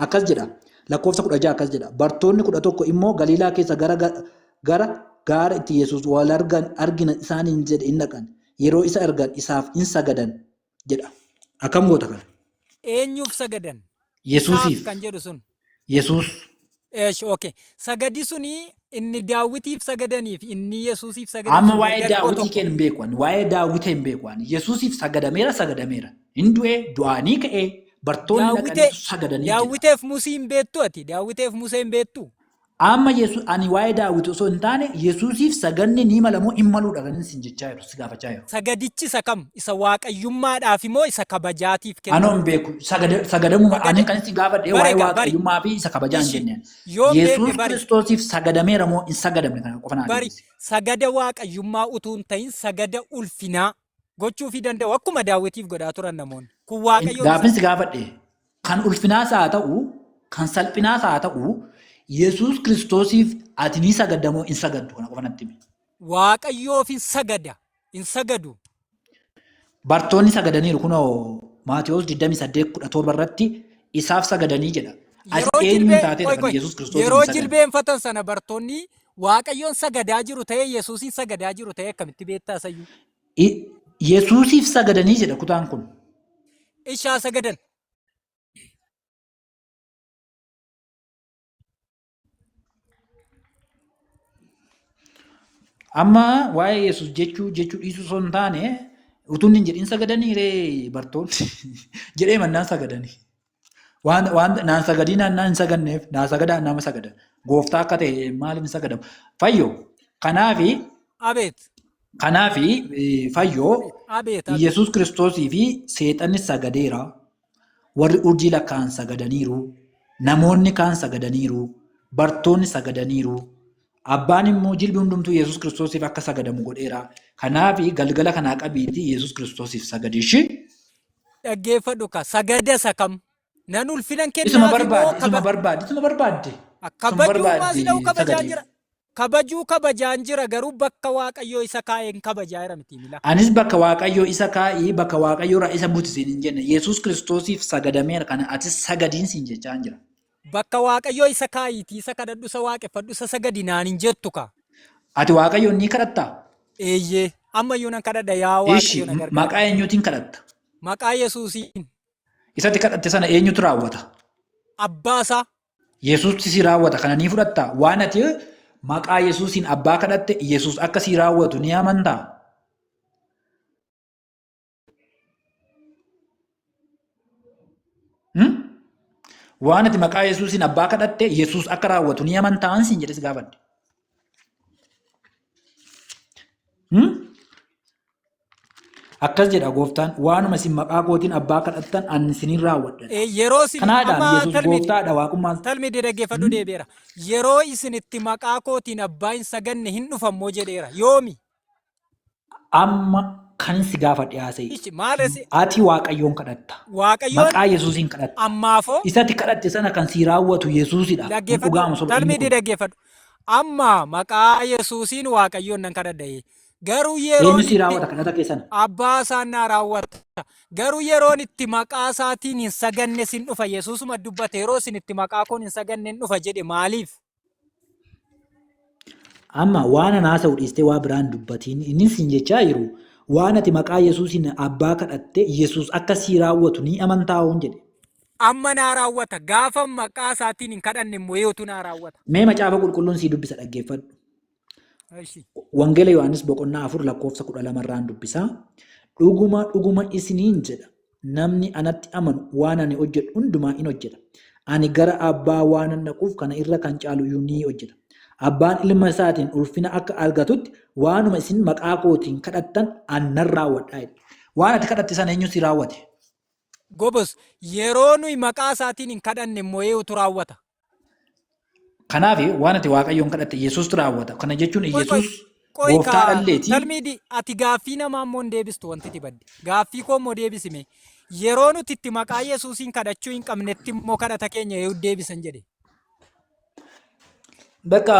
Akkas jedha. Lakkoofsa 16 akkas jedha. Bartoonni 11 immoo Galiilaa keessa gara gaara itti Yesuus wal argina isaaniin jedhe hin dhaqan. Yeroo isa argan isaaf hin sagadan jedha. Akkam goota kana? Eenyuuf sagadan? Yesuusiif. Isaaf kan jedhu sun. Yesuus. Okay. Sagadi suni inni Daawitiif sagadaniif inni Yesuusiif Amma sagadaniif waa'ee gargar daawwitii tokko. kenn beekan. Waa'ee daawwitii hin beekan. Yesuusiif sagadameera. Hin du'ee du'anii ka'ee bartoonni dhaqanii sagadanii jedha. Daawiteef Musii hin beektu ati? Daawiteef Musee hin beektu? Amma ani waa'ee daawwitii osoo hin taane Yesuusiif saganni ni malamoo hin maluudha kan isin jechaa jiru si gaafachaa jiru. Sagadichi isa kam? Isa waaqayyummaadhaaf immoo isa kabajaatiif Anoo kennamu? hin beeku sagadamuma ani kan isin gaafadhe waa'ee waaqayyummaa fi isa kabajaa hin jenneen. Yoo beekne Yesuus bari Kiristoosiif sagadameera moo hin sagadamne kana qofa naa bari sagada waaqayyummaa utuu hin ta'in sagada ulfinaa gochuu fi danda'u akkuma daawwitiif godhaa turan namoonni. Kun waaqayyoon Gaafin si gaafadhe kan ulfinaas haa ta'u kan salphinaas haa ta'u Yesuus Kiristoosiif ati ni sagadamoo hin sagaddu kana qofa natti himi. waaqayyoof hin sagada hin sagadu. Bartoonni sagadaniiru kunoo Maatiyyoos 28:17 irratti isaaf sagadanii jedha. Ati eenyuun taatedha kan Yesuus Kiristoosiin yeroo sagadu? jilbeenfatan sana bartoonni waaqayyoon sagadaa jiru ta'ee Yesuusiin sagadaa jiru ta'ee akkamitti beektaa sayyuu? Yesuusiif sagadanii jedha kutaan kun. Ishaa sagadan. Amma waa'ee Yesuus jechuu dhiisuu osoo hin taane utuu hin jedhin sagadanii ree bartoonni jedhee mannaan sagadanii. Waan naan sagadii naan hin saganneef naa sagadaa nama sagadan. Gooftaa akka ta'e maaliif hin sagadamu? Fayyoo kanaafi Abeet. fayyoo Abeet. Yesuus Kiristoosii fi seexanni sagadeera. Warri urjii lakkaan sagadaniiru. Namoonni kaan sagadaniiru. Bartoonni sagadaniiru. Abbaan immoo jilbi hundumtuu Yesuus Kiristoosiif akka sagadamu godheera. Kanaaf galgala kanaa qabiitii Yesuus Kiristoosiif sagadiishi. Dhaggeeffadhu ka sagada isa kam? Nan ulfinan Isuma kennaafi moo barbaadde. kabajuu maas dha'u kabajaa jira. Kabajuu kabajaan jira garuu bakka waaqayyoo isa kaa'een kabajaa jira miti mila. Anis bakka Waaqayyoo isa kaa'ii bakka Waaqayyoo irraa isa buutisiin hin jenne. Yesuus Kiristoosiif sagadameera kana atis sagadiin siin jechaa hin jira. Bakka waaqayyoo isa kaa'iitii isa kadhadhu isa waaqeffadhu isa sagadi naan hin jettu ka. Ati Waaqayyoon ni kadhattaa? Eeyyee ammayyuu nan kadhadha yaa Ishi waaqayyo na gargaara. maqaa eenyuutiin kadhatta? Maqaa Yesuusiin Isatti kadhatte sana eenyutu raawwata? abbaasaa Yesuusti si raawwata kana ni fudhattaa? Waan ati maqaa Yesuusiin abbaa kadhatte Yesuus akka si raawwatu ni amantaa? Waan ati maqaa Yesuusiin abbaa kadhatte Yesuus akka raawwatu ni amantaa siin jedhes gaafadhe. Akkas jedha gooftaan waanuma isin maqaa kootiin abbaa kadhattan ani isiniin raawwadha. yeroo isin Kanaadhaan amma Yesuus gooftaadha waaqummaan. talmidi dhaggeeffadhu deebi'eera. Yeroo isin itti maqaa kootiin abbaa hin saganne hin dhufammoo jedheera. Yoomi? Amma kan si gaafadhe haasa'e. Ichi maalesi? Ati Waaqayyoon kadhatta. Waaqayyoon Maqaa Yesuusiin kadhatta. ammaafoo Isatti kadhatte sana kan si raawwatu Yesuusidha. Kun dhaggeeffadhu. dhugaama soba inni Talmidi kun. dhaggeeffadhu. Amma maqaa Yesuusiin waaqayyoon nan kadhadha. Garuu yeroo Eenyu si itti raawwata kadhata keessan? abbaa isaan naa raawwata. Garuu yeroon itti maqaa isaatiin hin saganne sin dhufa. Yesuusuma dubbate yeroo isin itti maqaa koon hin saganne hin dhufa jedhe maaliif? Amma waan anaasa udhistee waa biraan dubbatiin innis hin jechaa jiru. Waan ati maqaa Yesuusiin abbaa kadhatte Yesuus akka sii raawwatu ni amantaa hoon jedhe. Amma naa raawwata. Gaafa maqaa isaatiin hin kadhanne immoo eeyyotu naa raawwata. Mee macaafa qulqulluun sii dubbisa dhaggeeffadhu. Ishi. Wangeela Yohaannis boqonnaa 4 lakkoofsa 12 irraan dubbisaa. Dhuguma isiniin jedha. Namni anatti amanu waan ani hojjedhu hundumaa in hojjeta. Ani gara abbaa waan dhaquuf kana irra kan caalu iyyuu ni hojjeta. Abbaan ilma isaatiin ulfina akka argatutti waanuma isin maqaa kootiin kadhattan annan raawwadhaa jedha. Waan ati kadhatte sana eenyu si raawwate? Gobos yeroo nuyi maqaa isaatiin hin kadhanne immoo eeyyotu raawwata. Kanaaf waan ati Waaqayyoon kadhatte Yesuustu raawwata. Kana jechuun Yesuus gooftaa dhalleeti. Talmiidi ati gaaffii namaa immoo hin deebistu wanti itti badde. Gaaffii koo immoo deebisime. Yeroo nuti itti maqaa Yesuusiin kadhachuu hin qabnetti immoo kadhata keenya yoo deebisan jedhe. Bakka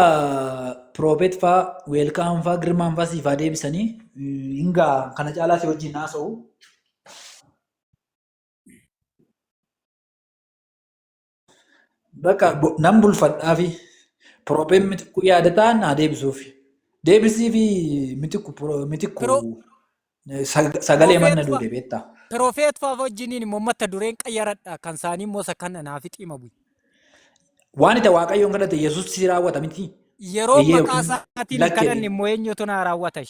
Piroofeet fa'aa, Weelkaan fa'aa, Girmaan fa'aa siifaa deebisanii hingaa kana caalaa si wajjin haasa'u. Bakka nan bulfadhaa fi Piroofeet mitikkuu yaadataa naa deebisuuf. Deebisii fi mitikku sagalee manna duude beektaa. Piroofeet fa'aa wajjiniin immoo mata dureen qayyaradha. Kan isaanii immoo sakkanna naaf xiima bu'i. Waan itti Waaqayyoon kadhate Yesuus si raawwata miti. Yeroo maqaa isaatiin hin kadhanne immoo eenyutu naa raawwata?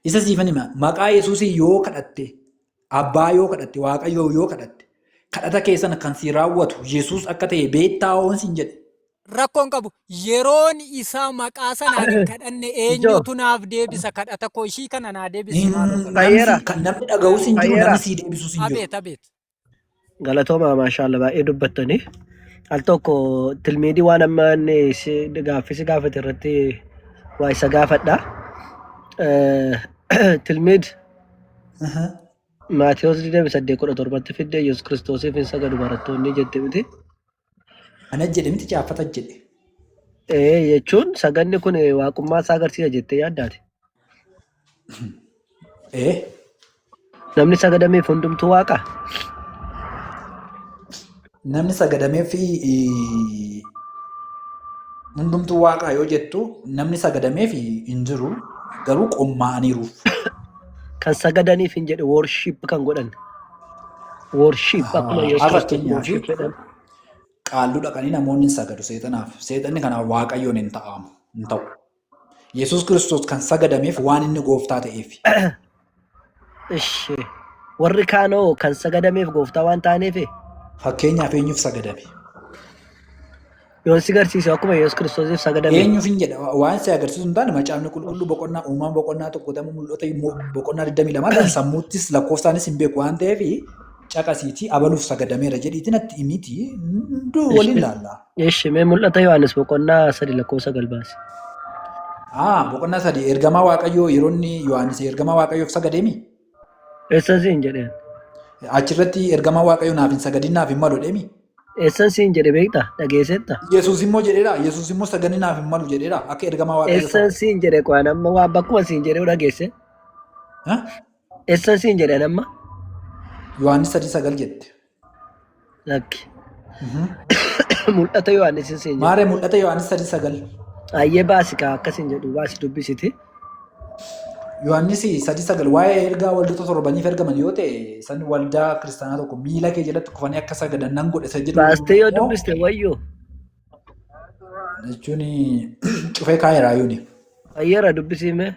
Isa siifan hima. Maqaa Yesuusii yoo kadhatte, Abbaa yoo kadhatte, Waaqayyoo yoo kadhatte, kadhata keessan kan si raawwatu Yesuus akka ta'e beektaa hoon sin jedhe. Rakkoon qabu yeroon isaa maqaa sanaan hin kadhanne eenyutu naaf deebisa kadhata koo ishii kana naa deebisi. Namni dhaga'us hin jiru, namni sii deebisus hin jiru. Abeet. Galatooma maashaallah baay'ee dubbattanii. Al tokko tilmiidii waan amma gaaffisi gaafate irratti waa isa gaafadha. Tilmiid Maatiyyoos 28:17 fidde Yesuus Kiristoosiif hin sagadu barattoonni jette miti. Ana jedhe miti caaffata jedhe. Jechuun saganni kun waaqummaa isaa agarsiisa jettee yaaddaati. Namni sagadameef hundumtuu waaqa. Namni sagadamee fi hundumtuu waaqaa yoo jettu namni sagadamee fi hin jiru garuu qommaa'aniiru. Kan sagadaniif hin jedhe worship kan godhan. Worship akkuma Yesuus worship jedhan. Qaalluu dhaqanii namoonni hin sagadu seexanaaf. Seexanni kanaaf Waaqayyoon hin ta'u. Yesuus Kiristoos kan sagadameef waan inni gooftaa ta'eef. Warri kaanoo kan sagadameef gooftaa waan ta'aniif. Fakkeenyaaf eenyuuf sagadame? Yoon si agarsiisu akkuma Yesuus Kiristoosiif sagadame. Eenyuuf hin jedha waan si agarsiisu hin taane macaafni qulqulluu boqonnaa uumaan boqonnaa tokko ta'uu mul'ata boqonnaa 22 kan sammuuttis lakkoofsaanis hin beeku waan ta'eef caqasiitii abaluuf sagadameera jedhiitiin atti himiti hunduu waliin ilaalla. Mee mul'ata Yohaannis boqonnaa 3 lakkoofsa 9 baase. Boqonnaa 3 ergamaa Waaqayyoo yeroo inni Yohaannis ergamaa Waaqayyoof sagadeemi. Eessas hin jedheen. Achirratti ergamaa Waaqayyoo naaf hin sagadin naaf hin malu deemi. Eessas hin jedhe beektaa dhageessetta. Yesuus immoo jedheera. Yesuus immoo sagadni naaf hin malu jedheera akka ergamaa Waaqayyoo. Eessas hin jedhe qo'an amma waan bakkuma siin jedhee dhageesse. Eessas hin jedhe amma. Yohaannis 3:9 jette. Lakki. Mul'ata Yohaannis hin jedhe. Maaree mul'ata Yohaannis 3:9. Ayyee baasikaa akkasiin jedhu baasi dubbisiti. Yohaannis 3:9 waa'ee ergaa waldoota torbaniif ergaman yoo ta'e san waldaa kiristaanaa tokko miila kee jalatti kufanii akka sagadan nan godhe isa jedhu. Baastee yoo dubbiste wayyoo. Jechuun cufee kaayeraa yuuni. Ayyeera dubbisiime.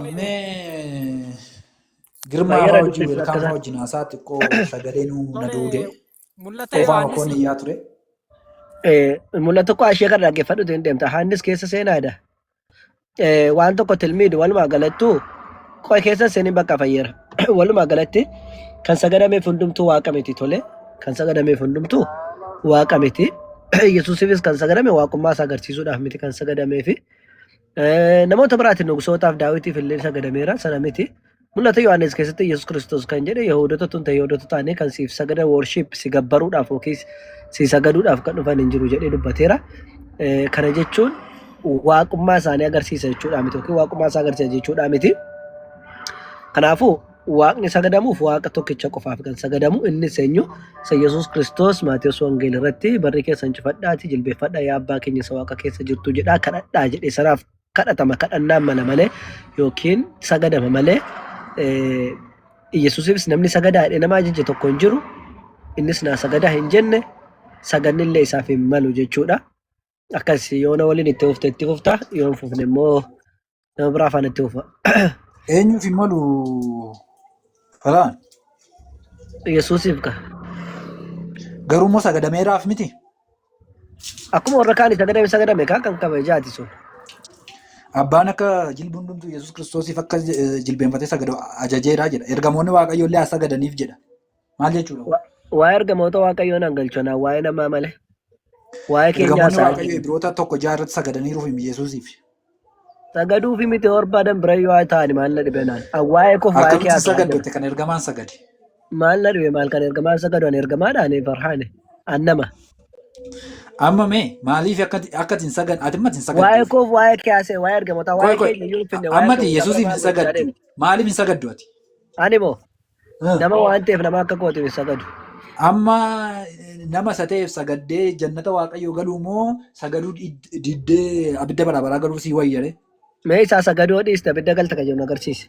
Mee girmaa fa'aa wajjin weelkaan fa'aa wajjin haasaa xiqqoo sagalee na duude. Mul'ata Yohaannis. Ture. Mul'ata tokko ashee kan dhaggeeffadhutu hin deemta. Yohaannis keessa seenaadha. Waan tokko tilmiidhu walumaa galattuu qo'e keessa seenii bakka fayyeera. Walumaa galatti kan sagadameef hundumtuu waaqa miti tole. Kan sagadameef hundumtuu waaqa miti. Yesuusifis kan sagadame waaqummaa isaa agarsiisuudhaaf miti kan sagadameefi. Namoota biraatiin nugsootaaf daawitiif illee sagadameera sana miti. Mul'ata Yohaannis keessatti Yesuus Kiristoos kan jedhe Yihuudoota tun ta'e Yihuudoota taanee kan siif sagada worship si gabbaruudhaaf yookiis si sagaduudhaaf kan dhufan hin jiru jedhee dubbateera. Kana jechuun waaqummaa isaanii agarsiisa jechuudha miti yookiin waaqummaa isaa agarsiisa jechuudha miti. Kanaafuu waaqni sagadamuuf waaqa tokkicha qofaaf kan sagadamu innis eenyu isa Yesuus Kiristoos Maatiyos Wangeelii irratti barri keessan cufadhaati jilbeeffadhaa yaa abbaa keenya isa waaqa keessa jirtu jedhaa kadhadhaa jedhe sanaaf kadhatama kadhannaan mala malee yookiin sagadama malee Yesuusifis namni sagadaa jedhe nama ajaje tokko hin jiru innis naa sagadaa hin jenne sagannillee isaaf hin malu jechuudha. Akkas yoona waliin itti fufte itti fufta yoon fufne immoo nama biraa afaan itti fufa. Eenyuuf hin malu Faraan? Yesuusiif ka. Garuu immoo sagadameeraaf miti? Akkuma warra kaanii sagadame kaa kan kabajaati sun. Abbaan akka jilbi hundumtuu Yesuus Kiristoosiif akka jilbeenfatee sagadu ajajeeraa jedha. Ergamoonni Waaqayyoollee haa sagadaniif jedha. Maal jechuudha? Waa'ee ergamoota Waaqayyoon hangalchonaa waa'ee namaa malee. Waa'ee keenyaa Ergamoonni Waaqayyoo Ibroota tokko jaarratti sagadaniiruuf Yesuusiif. Sagaduufi miti barbaadan bira yoo ta'ani maal na dhibe naan. Waa'ee koof waa'ee kee akkamitti sagaddotte kan ergamaan sagade? Maal na dhibe maal kan ergamaan sagadu an ergamaadhaan Farhaane annama. Amma mee maaliif akkatiin sagan ati matiin sagaddu? Waa'ee koof waa'ee kee haasee waa'ee ergamoota waa'ee keenya yoo finne waa'ee ammati Yesuusiif hin sagaddu. Maaliif hin sagaddu ati? Ani moo nama waan ta'eef nama akka kootiif hin sagadu. Amma nama isa ta'eef sagaddee jannata Waaqayyoo galuu moo sagaduu diddee abidda barabaraa galuu sii wayyare? Mee isaa sagaduu dhiiste abidda galta kan jiru agarsiise.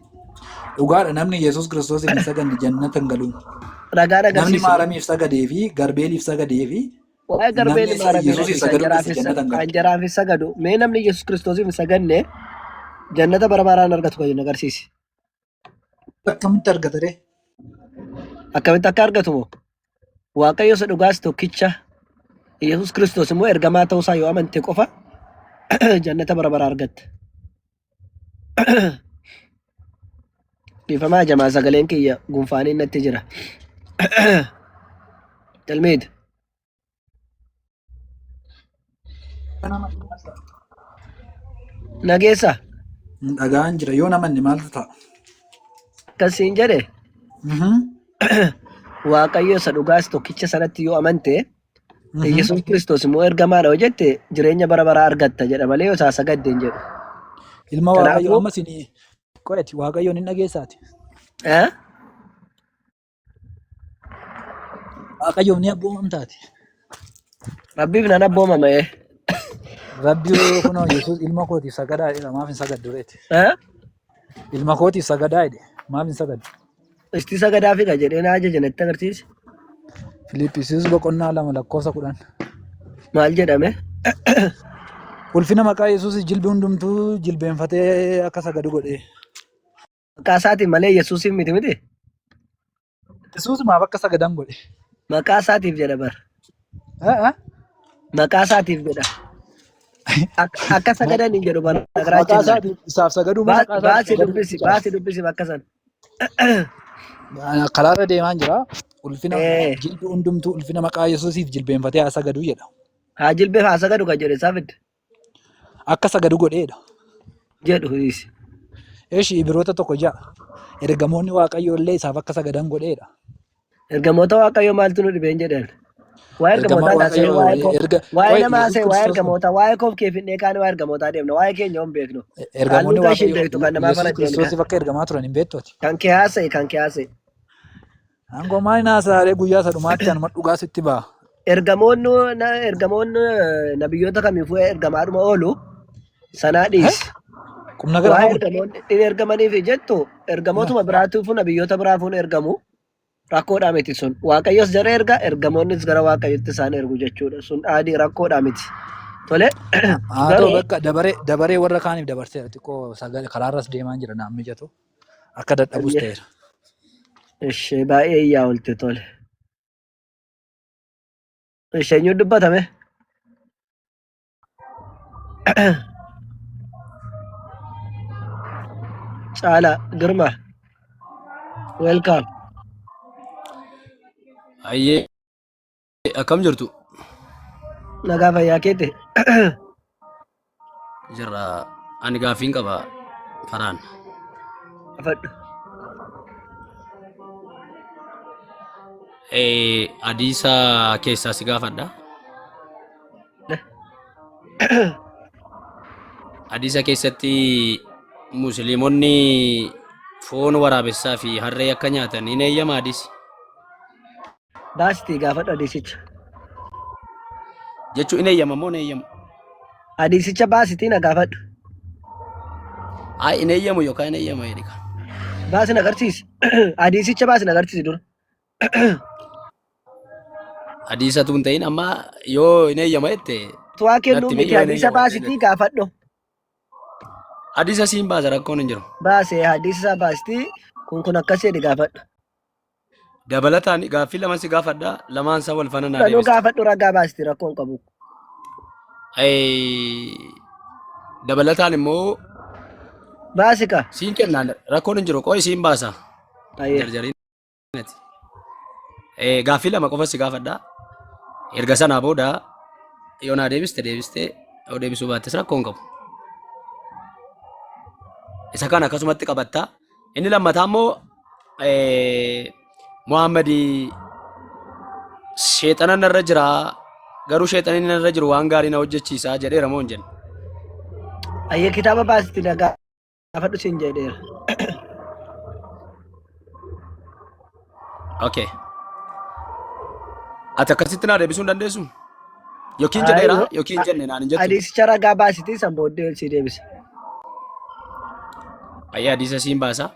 Dhugaadha namni Yesuus Kiristoos hin saganne jannata hin galu. Ragaan agarsiise. Namni Maaramiif sagadee fi Garbeeliif sagadee fi waa'ee Garbeelii Maaramiif kan jaraafis sagadu. Mee namni Yesuus Kiristoosiif hin saganne jannata barabaraan argatu kan jiru agarsiise. Akkamitti argata ree? Akkamitti akka argatu moo? Waaqayyo isa dhugaas tokkicha Yesuus Kiristoos immoo ergamaa ta'uusaa yoo amante qofa jannata barabaraa argatta. Bifamaa jamaa sagaleen kiyya gunfaanii natti jira. Talmiid. Nageessa. Dhagaan jira yoo namanni maaltu ta'a? Akkasiin jedhe. Waaqayyo isa dhugaas tokkicha sanatti yoo amante Yesuus Kiristoos immoo ergamaadha yoo jette jireenya barabaraa argatta jedha malee yoo isaa sagadde hin jedhu. Ilma Waaqayyoo amma isin qo'eeti Waaqayyoon hin dhageessaati. Waaqayyoon ni abboomamtaati. Rabbiif nan abboomama. Rabbi kunoo Yesuus ilma kootiif sagadaa jedha maaf hin sagaddu reeti. Ilma kootiif sagadaa jedhe maaf hin sagaddu. Isti sagadaa fi jedhee na ajaja natti agarsiise. Filiippisiis 2:10 Maal jedhame? Ulfina maqaa Yesuus jilbi hundumtuu jilbeenfatee akka sagadu godhe. Maqaa isaatiin malee Yesuusiif miti miti. Yesuus maaf akka sagadan godhe? Maqaa isaatiif jedha bar. Maqaa isaatiif jedha. Akka sagadan hin jedhu bara Maqaa isaatiif isaaf sagaduu maqaa isaatiif. Baasi dubbisi bakka san. Karaarra deemaan jira. Ulfina jilbi hundumtuu ulfina maqaa Yesuusiif jilbeenfatee haa sagadu jedha. Haa jilbeef haa sagadu kan jedhe isaafidha. Akka sagadu godheedha. Jedhu hiisi. Eeshi Ibroota 1:6 ergamoonni Waaqayyoo illee isaaf akka sagadan godheedha. Ergamoota Waaqayyoo maaltu nu dhibeen jedhan? Waa'ee ergamootaa taasisee waa'ee namaa haasee waa'ee ergamoota waa'ee koof keefinne kaanii waa'ee ergamootaa deemna waa'ee keenya hin beeknu. Ergamoonni Waaqayyoo Yesuus Kiristoosiif akka ergamaa turan hin beektooti. Kan kee haasa'e kan kee haasa'e. Aangoo maali naasaalee guyyaa sadhumaatti anuma dhugaa sitti ba'a. Ergamoonni nabiyyoota kamiifuu ergamaadhuma oolu sanaa dhiisi. Qubna gara hin ergamaniif jettu ergamootuma biraatiifuu nabiyyoota biraafuun ergamu rakkoodhaa miti sun. Waaqayyos jara erga ergamoonnis gara Waaqayyotti isaan ergu jechuudha. Sun aadii rakkoodhaa miti. Tole. Haa ta'u bakka dabaree warra kaaniif dabarseera xiqqoo karaarras deemaan jira naan mijatu akka dadhabus ta'eera. Ishee baay'ee iyyaa oolte tole. Isheenyu dubbatame. Caala Girma. Welcome. Ayyee akkam jirtu? Nagaa fayyaa keete. Jirra ani gaaffiin qaba Faraan. Afadhu. Hadiisa keessaa si gaafadha. Hadiisa keessatti musliimonni foon waraabessaa fi harree akka nyaatan hin eeyyama hadiisi. Baasitii gaafadhu hadiisicha. Jechuun hin eeyyama moo hin eeyyamu? Hadiisicha baasitii na gaafadhu. Hin eeyyamu yookaan hin eeyyama jedhika. Baasin agarsiisi. Hadiisicha baasin agarsiisi dura. Hadiisatu hin ta'in amma yoo hin eeyyama jette. Tuwaa kennuu miti hadiisa baasitii gaafadhu. Hadiisa siin baasa rakkoon hin jiru. Baasee hadiisa baasitii kun akkas jedhi gaafadhu. Dabalataan gaaffii lama si gaafadha lamaan isaa wal faana naa Kanuu deebista. gaafadhu ragaa baasitii rakkoon qabu. Dabalataan immoo Baasika. siin kennaan rakkoon hin jiru qo'i siin baasa. Ayyee. Jarjariin. Gaaffii lama qofa si gaafadha. Erga sanaa booda yoo naa deebiste yoo deebisuu baattes rakkoon qabu. Isa kana akkasumatti qabatta. Inni lammataa immoo Muhammadi sheexana narra jira garuu sheexanni narra jiru waan gaarii na hojjechiisa jedheera moo hin jenne. Ayyee kitaaba baasitii na gaafadhu siin jedheera. Okay. Ati akkasitti naa deebisuu hin dandeessu? Yookiin jedheera yookiin jenne naan hin jettu. Hadiisicha ragaa baasitii san booddee si deebisa. Ayyee hadiisa siin baasa.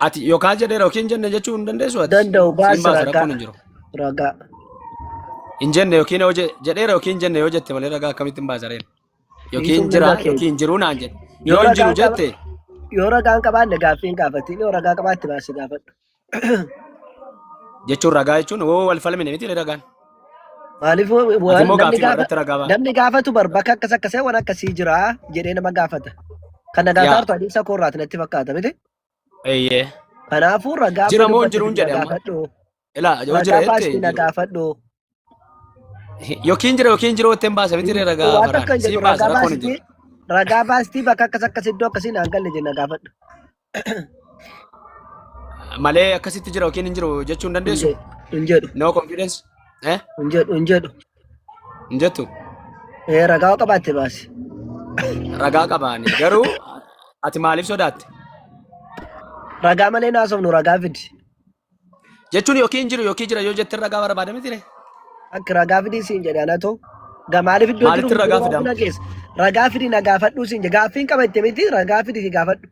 Ati yookaan jedheera yookiin jenne jechuu hin dandeessu ati? Danda'u Siin baasa baasa ragaa. rakkoon hin jiru. Ragaa. Hin jenne yookiin jedheera yookiin jenne yoo jette malee ragaa akkamitti hin baasa reen? Yookiin Hiituun jira mirga keenya. yookiin jiru naan jedhe. Yoo hin jiru jette Yoo ragaan qabaanne gaaffii hin gaafatin yoo ragaa qabaatti baasi gaafadhu. jechuun ragaa jechuun woo wal falmine miti ragaan. Maaliif Ati immoo gaaffii irratti ragaa ba'a. namni gaafatu bakka akkasii waan akkasii jira jedhee nama gaafata. Kan nagaa Yaa. taartu hadiisa koorraati natti fakkaata miti. Eeyyee. Kanaafuu ragaa Jira moo hin dubbatti jiru hin jedhe amma? gaafadhu. Ilaa yoo jira Ragaa baasitii na jette gaafadhu. yookiin jira yoo ittiin baasa miti ragaa Waan akka faraan. hin jedhu Siin baasa ragaa rakkoon hin baasitii jiru. ragaa baasitii bakka akkas iddoo akkasii naan galle jenna gaafadhu. Malee akkasitti jira yookiin hin jiru jechuu hin dandeessu. Hin jedhu No confidence. hin jedhu hin jedhu. Hin jettu. Ragaa qabaatte baasi. Ragaa qabaani garuu ati maaliif sodaatte? Ragaa malee naasofnu ragaa fidi. Jechuun yookiin jiru yookiin jira yoo jette ragaa barbaada miti re. Akka ragaa fidii siin jedhe anatoo. Maaliif iddoo Maalitti jiru ragaa waan fidama? na keessa. Ragaa fidii na gaafadhu siin jedhe gaaffiin qabatte miti ragaa fidii si gaafadhu.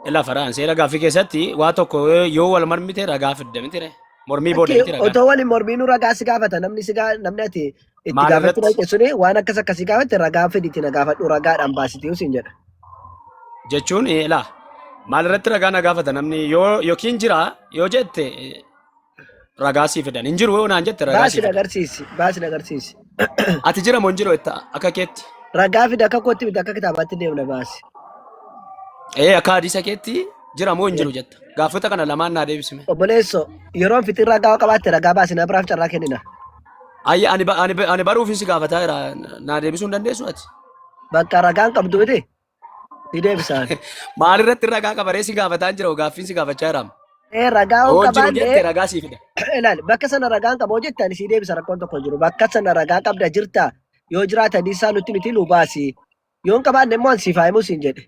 Ilaa faraan seera gaaffii keessatti waa tokko yoo wal mormite ragaa fidda miti re. Mormii booda miti ragaa. Otoo waliin mormiinuu ragaa si gaafata namni ati itti Maal gaafachuu irratti? dhaqe suni waan akkasii gaafatte ragaa fidiitti na gaafadhu ragaadhaan baasitii siin jedha. Jechuun ilaa maal irratti ragaa na gaafata namni yoo yookiin jira yoo jette ragaa sii fidan hin jiru yoo naan jette ragaa sii fidan. Baasi agarsiisi. Ati jira moo hin jiru jetta akka keetti. Ragaa fida akka kootti miti akka kitaabaatti deemna baasi. Akka hadiisa keetti jira moo hin jiru jetta. Gaafota kana lamaan naa deebisime. Obboleesso yeroon fitiin ragaa qabaatte ragaa baasi na biraaf carraa kennina. Ayya ani baruufin si gaafataa jira naa deebisuu hin dandeessu ati. Bakka ragaan qabdu miti. Ni deebisaan. Maal irratti ragaa qabaree si gaafataa jira gaaffiin si gaafachaa jiraam. Ragaa Yoo on jiru jette qabaanne ragaa sii fida. ilaali bakka sana ragaan qaboo jettaan si deebisa rakkoon tokko jiru bakka sana ragaa qabda jirta yoo jiraata hadiisaa nuti nu baasi yoo hin qabaanne immoo ansi faayimu siin jedhe.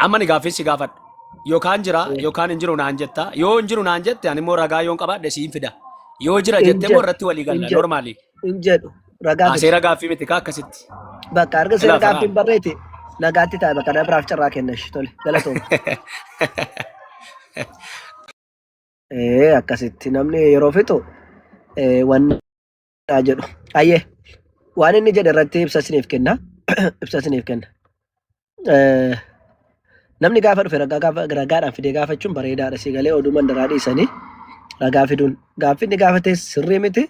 Amma ni gaaffiin si gaafadha. Yookaan jira yookaan hin jiru naan jetta. Yoo hin jiru naan jette ani immoo ragaa yoo hin qabaadhe siin fida. Yoo jira jette immoo irratti walii galla normaali. Hin jedhu ragaa fida. Seera gaaffii miti kaa akkasitti. Bakka arga seera Ilaa gaaffiin barreeti nagaatti taa'e bakka na biraaf carraa kennash tole galatooma. Akkasitti namni yeroo fixu waan jedhu. Ayyee waan inni jedhe irratti ibsa isiniif kenna. Ibsa isiniif kenna. Namni gaafa dhufe ragaadhaan fidee gaafachuun bareedaadha. Si galee oduu mandaraa dhiisanii ragaa fiduun gaaffii inni gaafates sirrii miti.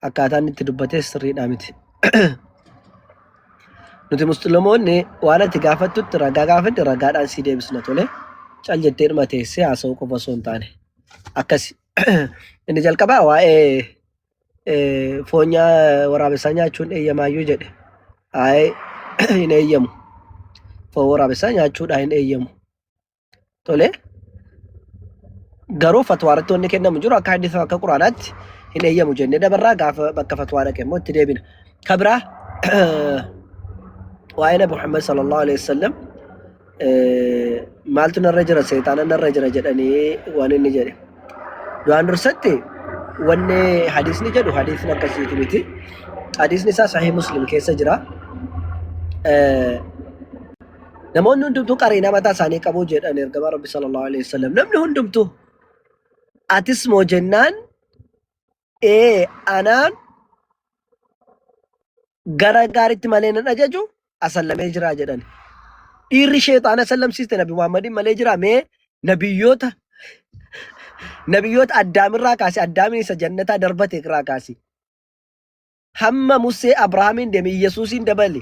Akkaataan itti dubbates sirriidhaa miti. Nuti musliimoonni waan ati gaafattutti ragaa gaafadde ragaadhaan si deebisna tole. Cal jettee dhuma teessee haasa'uu qofa osoo hin taane. Akkasi. Inni jalqabaa waa'ee foon waraabessaa nyaachuun eeyyamaayyuu jedhe. Hin eeyyamu. Foon waraabessaa nyaachuudha hin eeyyamu. Tole. Garuu fatwaarratti wanni kennamu jiru akka hadiisa akka quraanaatti hin eeyyamu jennee dabarraa gaafa bakka fatwaa dhaqe immoo itti deebina. Kabraa waa'ee Nabi Muhammad sallallahu alaihi wasallam maaltu narra jira seexaana narra jira jedhanii waan inni jedhe. Duraan dursatti wanni hadiisni jedhu hadiisni akkasiiti miti. Hadiisni isaa Sahih Muslim keessa jira. Namoonni hundumtuu qariinaa mataa isaanii qabu jedhan ergamaa Rabbi sallallahu alaihi wasallam. Namni hundumtuu atis moo jennaan anaan gara gaariitti malee nan ajaju asallamee jira jedhan. Dhiirri sheexaana sallamsiiste Nabi Muhammadin malee jira mee nabiyyoota Addaamirraa kaase Addaamin isa jannataa darbate irraa kaase. Hamma Musee Abrahaamin deeme Yesuusin dabale.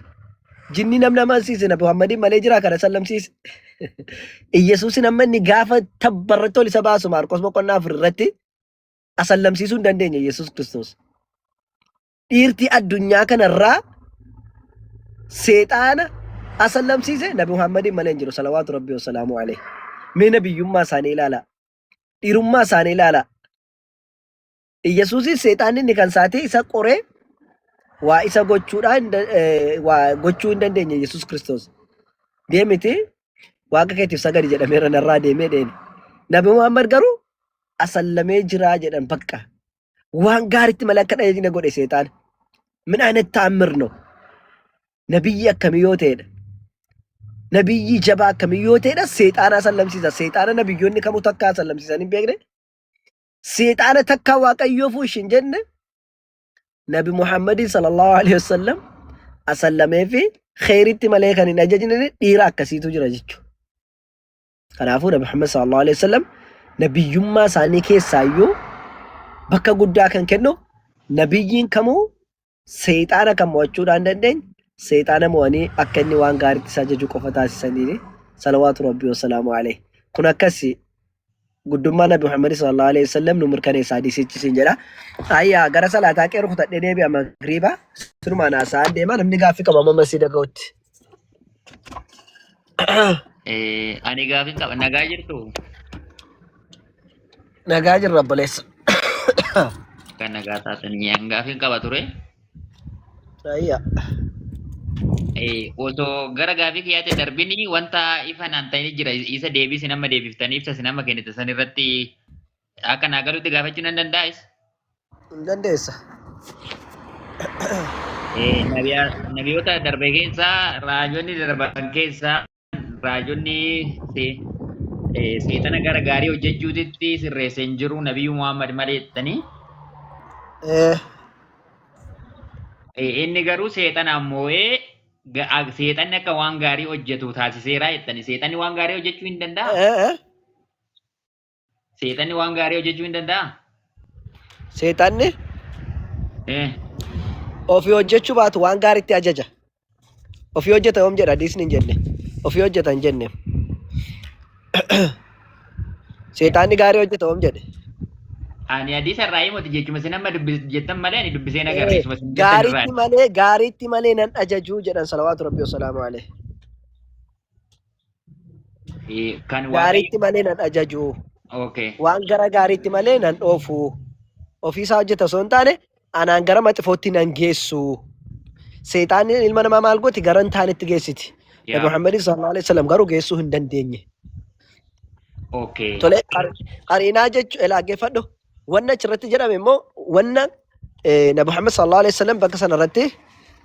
Jinni namni amansiise Nabi Muhammadin malee jira kana sallamsiise. Yesuusin amma inni gaafa tabbarratti ol isa baasu Maarqos boqonnaa 4 irratti asallamsiisuu hin dandeenye Yesuus Kiristoos. Dhiirti addunyaa kanarraa seexaana asallamsiise Nabi Muhammadin malee hin jiru salawaatu rabbii wasalaamu alayhi. Mee nabiyyummaa isaanii ilaala. Dhiirummaa isaanii ilaala. Yesuusin seexaanni inni kan saatee isa qoree waa isa gochuu hin dandeenye Yesuus Kiristoos. Deemiti waaqa keetiif sagadi jedhameera narraa deemee dheeni. Nabi Muhammad garuu asallamee jiraa jedhan bakka. Waan gaariitti malee akka dhayina godhe seexaan. Min aynet ta'ammir no. Nabiyyi akkamii yoo ta'edha. Nabiyyi jabaa akkamii yoo ta'edha seexaana asallamsiisa. Seexaana nabiyyoonni kamuu takka asallamsiisan hin beekne. Seexaana takka waaqayyoo fuush hin jenne. Nabi Muhammadin sallallahu alaihi wasallam asallamee fi khayritti malee kan hin ajajne dhiira akkasiitu jira jechuudha. Kanaafuu Nabi Muhammad sallallahu alaihi wasallam nabiyyummaa isaanii keessaayyuu bakka guddaa kan kennu nabiyyiin kamuu seexaana kan mo'achuudhaan hin dandeenye seexaana mo'anii akka inni waan gaariitti isa ajaju qofa taasisanii salawaatu rabbii wasalaamu alaihi. Kun akkasi guddummaa Nabi Muhammad sallallahu alaihi wasallam nu mirkaneessa hadiisichisiin jedha. Ayyaa gara salaataa qeeru kutadhee deebi'a magriiba sirumaan haasa'an deema namni gaaffii qaba amma masii dhaga'utti. Ani gaaffii qaba nagaa jirtu. Nagaa jirra obboleessa. Kan nagaa taatanii gaaffii qaba ture. Ayyaa. Osoo gara gaaffii kiyyaate darbini wanta ifa naan ta'anii jira isa deebii sinamma deebiftanii ibsa sinamma kennite san irratti akka naa galuutti gaafachuu nan dandaa'is. Hin dandeessa. Nabiyoota darbe keessaa raajonni darban keessaa raajonni seexana gara gaarii hojjechuutitti sirreessee hin jiru Nabiyyuu Muhammad malee jettanii. Inni garuu seexana ammoo seexanni akka waan gaarii hojjetu taasiseera jettanii seexanni waan gaarii hojjechuu hin danda'a. Seexanni waan gaarii hojjechuu hin danda'a. Seexanni ofii hojjechuu baatu waan gaariitti ajaja. Ofii hojjeta yoom jedha hadiisni hin jenne. Ofii hojjeta hin jenne. Seexanni gaarii hojjeta yoom jedhe. Ani hadiisa irraa himoti jechuun sinamma jettan malee ani dubbisee nagarreessuma. Gaariitti malee nan ajajuu jedhan salawaatu rabbii wasalaamu alaihi. Gaariitti malee nan ajajuu. Waan gara gaariitti malee nan dhoofuu. Ofiisaa hojjeta osoo hin taane anaan gara maxifootti nan geessu. Seexaanni ilma namaa maal gooti gara hin taanetti geessiti. Nabi Muhammad sallallahu alaihi wasallam garuu geessuu hin dandeenye. Tole qariinaa jechuun laaggeeffadhu. Wanna achirratti jedhame immoo wanna Nabi Muhammad sallallahu alaihi wasallam bakka sanarratti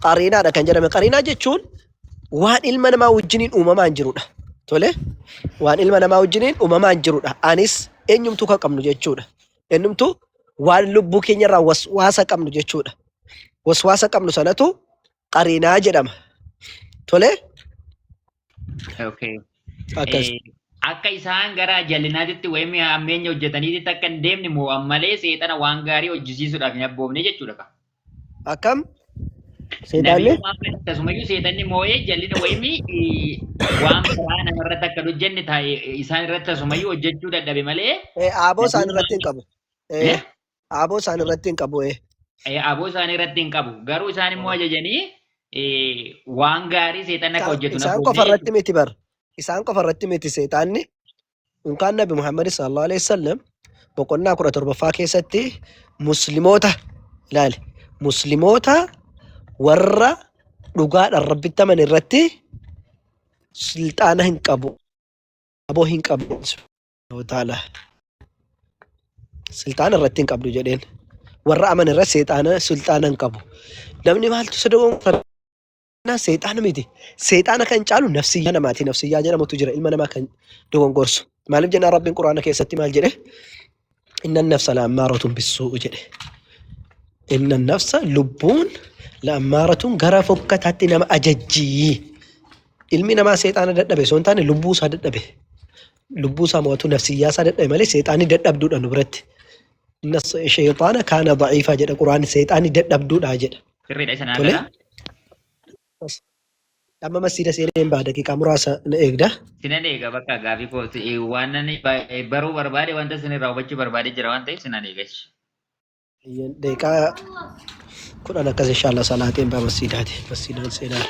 qariinaadha kan jedhame. Qariinaa jechuun waan ilma namaa wajjiniin uumamaan jirudha. Tole waan ilma namaa wajjiniin uumamaan jirudha. Anis eenyumtuu kan qabnu jechuudha. Eenyumtuu waan lubbuu keenyarraa waswaasa qabnu jechuudha. Waswaasa qabnu sanatu qariinaa jedhama. Tole. Akkas. Akka isaan gara jallinaatitti wayim ammeenya hojjetaniitti akka hin deemne moo malee seexana waan gaarii hojjisiisuudhaaf hin abboofne jechuudha. Akkam? Seexanni? Akkasumayyuu seexanni moo'ee jallina wayimi waan biraa namarratti akka hojjenne isaan irratti akkasumayyuu hojjechuu dadhabe malee. Aaboo isaan irratti hin qabu. Aaboo isaan irratti hin qabu. Aaboo isaan irratti hin qabu. Garuu isaan immoo ajajanii waan gaarii seexanni akka hojjetu isaan qofa irratti miti bar. Isaan qofa irratti miti seexanni. Unkaan Nabi Muhammad sallallahu alaihi wasallam boqonnaa 17ffaa keessatti musliimoota ilaali. Musliimoota warra dhugaadhaan rabbitti aman irratti sulxaana hin qabu. Aboo hin qabdu taala. Sulxaana irratti hin qabdu jedheen. Warra aman irra seexaana sulxaana hin qabu. Namni maaltu isa dogonfata? Seexaana miti. Seexaana kan caalu nafsiyyaa namaati. Nafsiyyaa jedhamutu jira. Ilma namaa kan dogongorsu. Maaliif jennaan Rabbiin Quraana keessatti maal jedhe? Inna nafsa la'ammaaratun bissuu jedhe. Inna nafsa lubbuun la'ammaaratun gara fokkataatti nama ajajjii. Ilmi namaa seexaana dadhabe osoo hin taane lubbuu isaa dadhabe. Lubbuu isaa mo'atu nafsiyyaa isaa dadhabe malee seexaanii dadhabduudha nu biratti. Inna shayxaana kaana daciifaa jedha Quraanni seexaanii dadhabduudha jedha. Sirriidha isa naa Tole. gala. Amma masjiida seeneen baa daqiiqaa muraasa na eegda. Sinan eega bakka gaafii kooti waan ani baruu barbaade wanta sinirraa hubachuu barbaade jira waan ta'eef sinan eegachi. Daqiiqaa 10 akkas inshallah salaateen baa masjiidaati. Masjiidaan seenaa.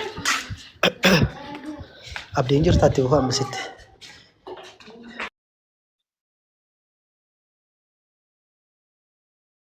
Abdiin jirtaatti hoo ammasitti.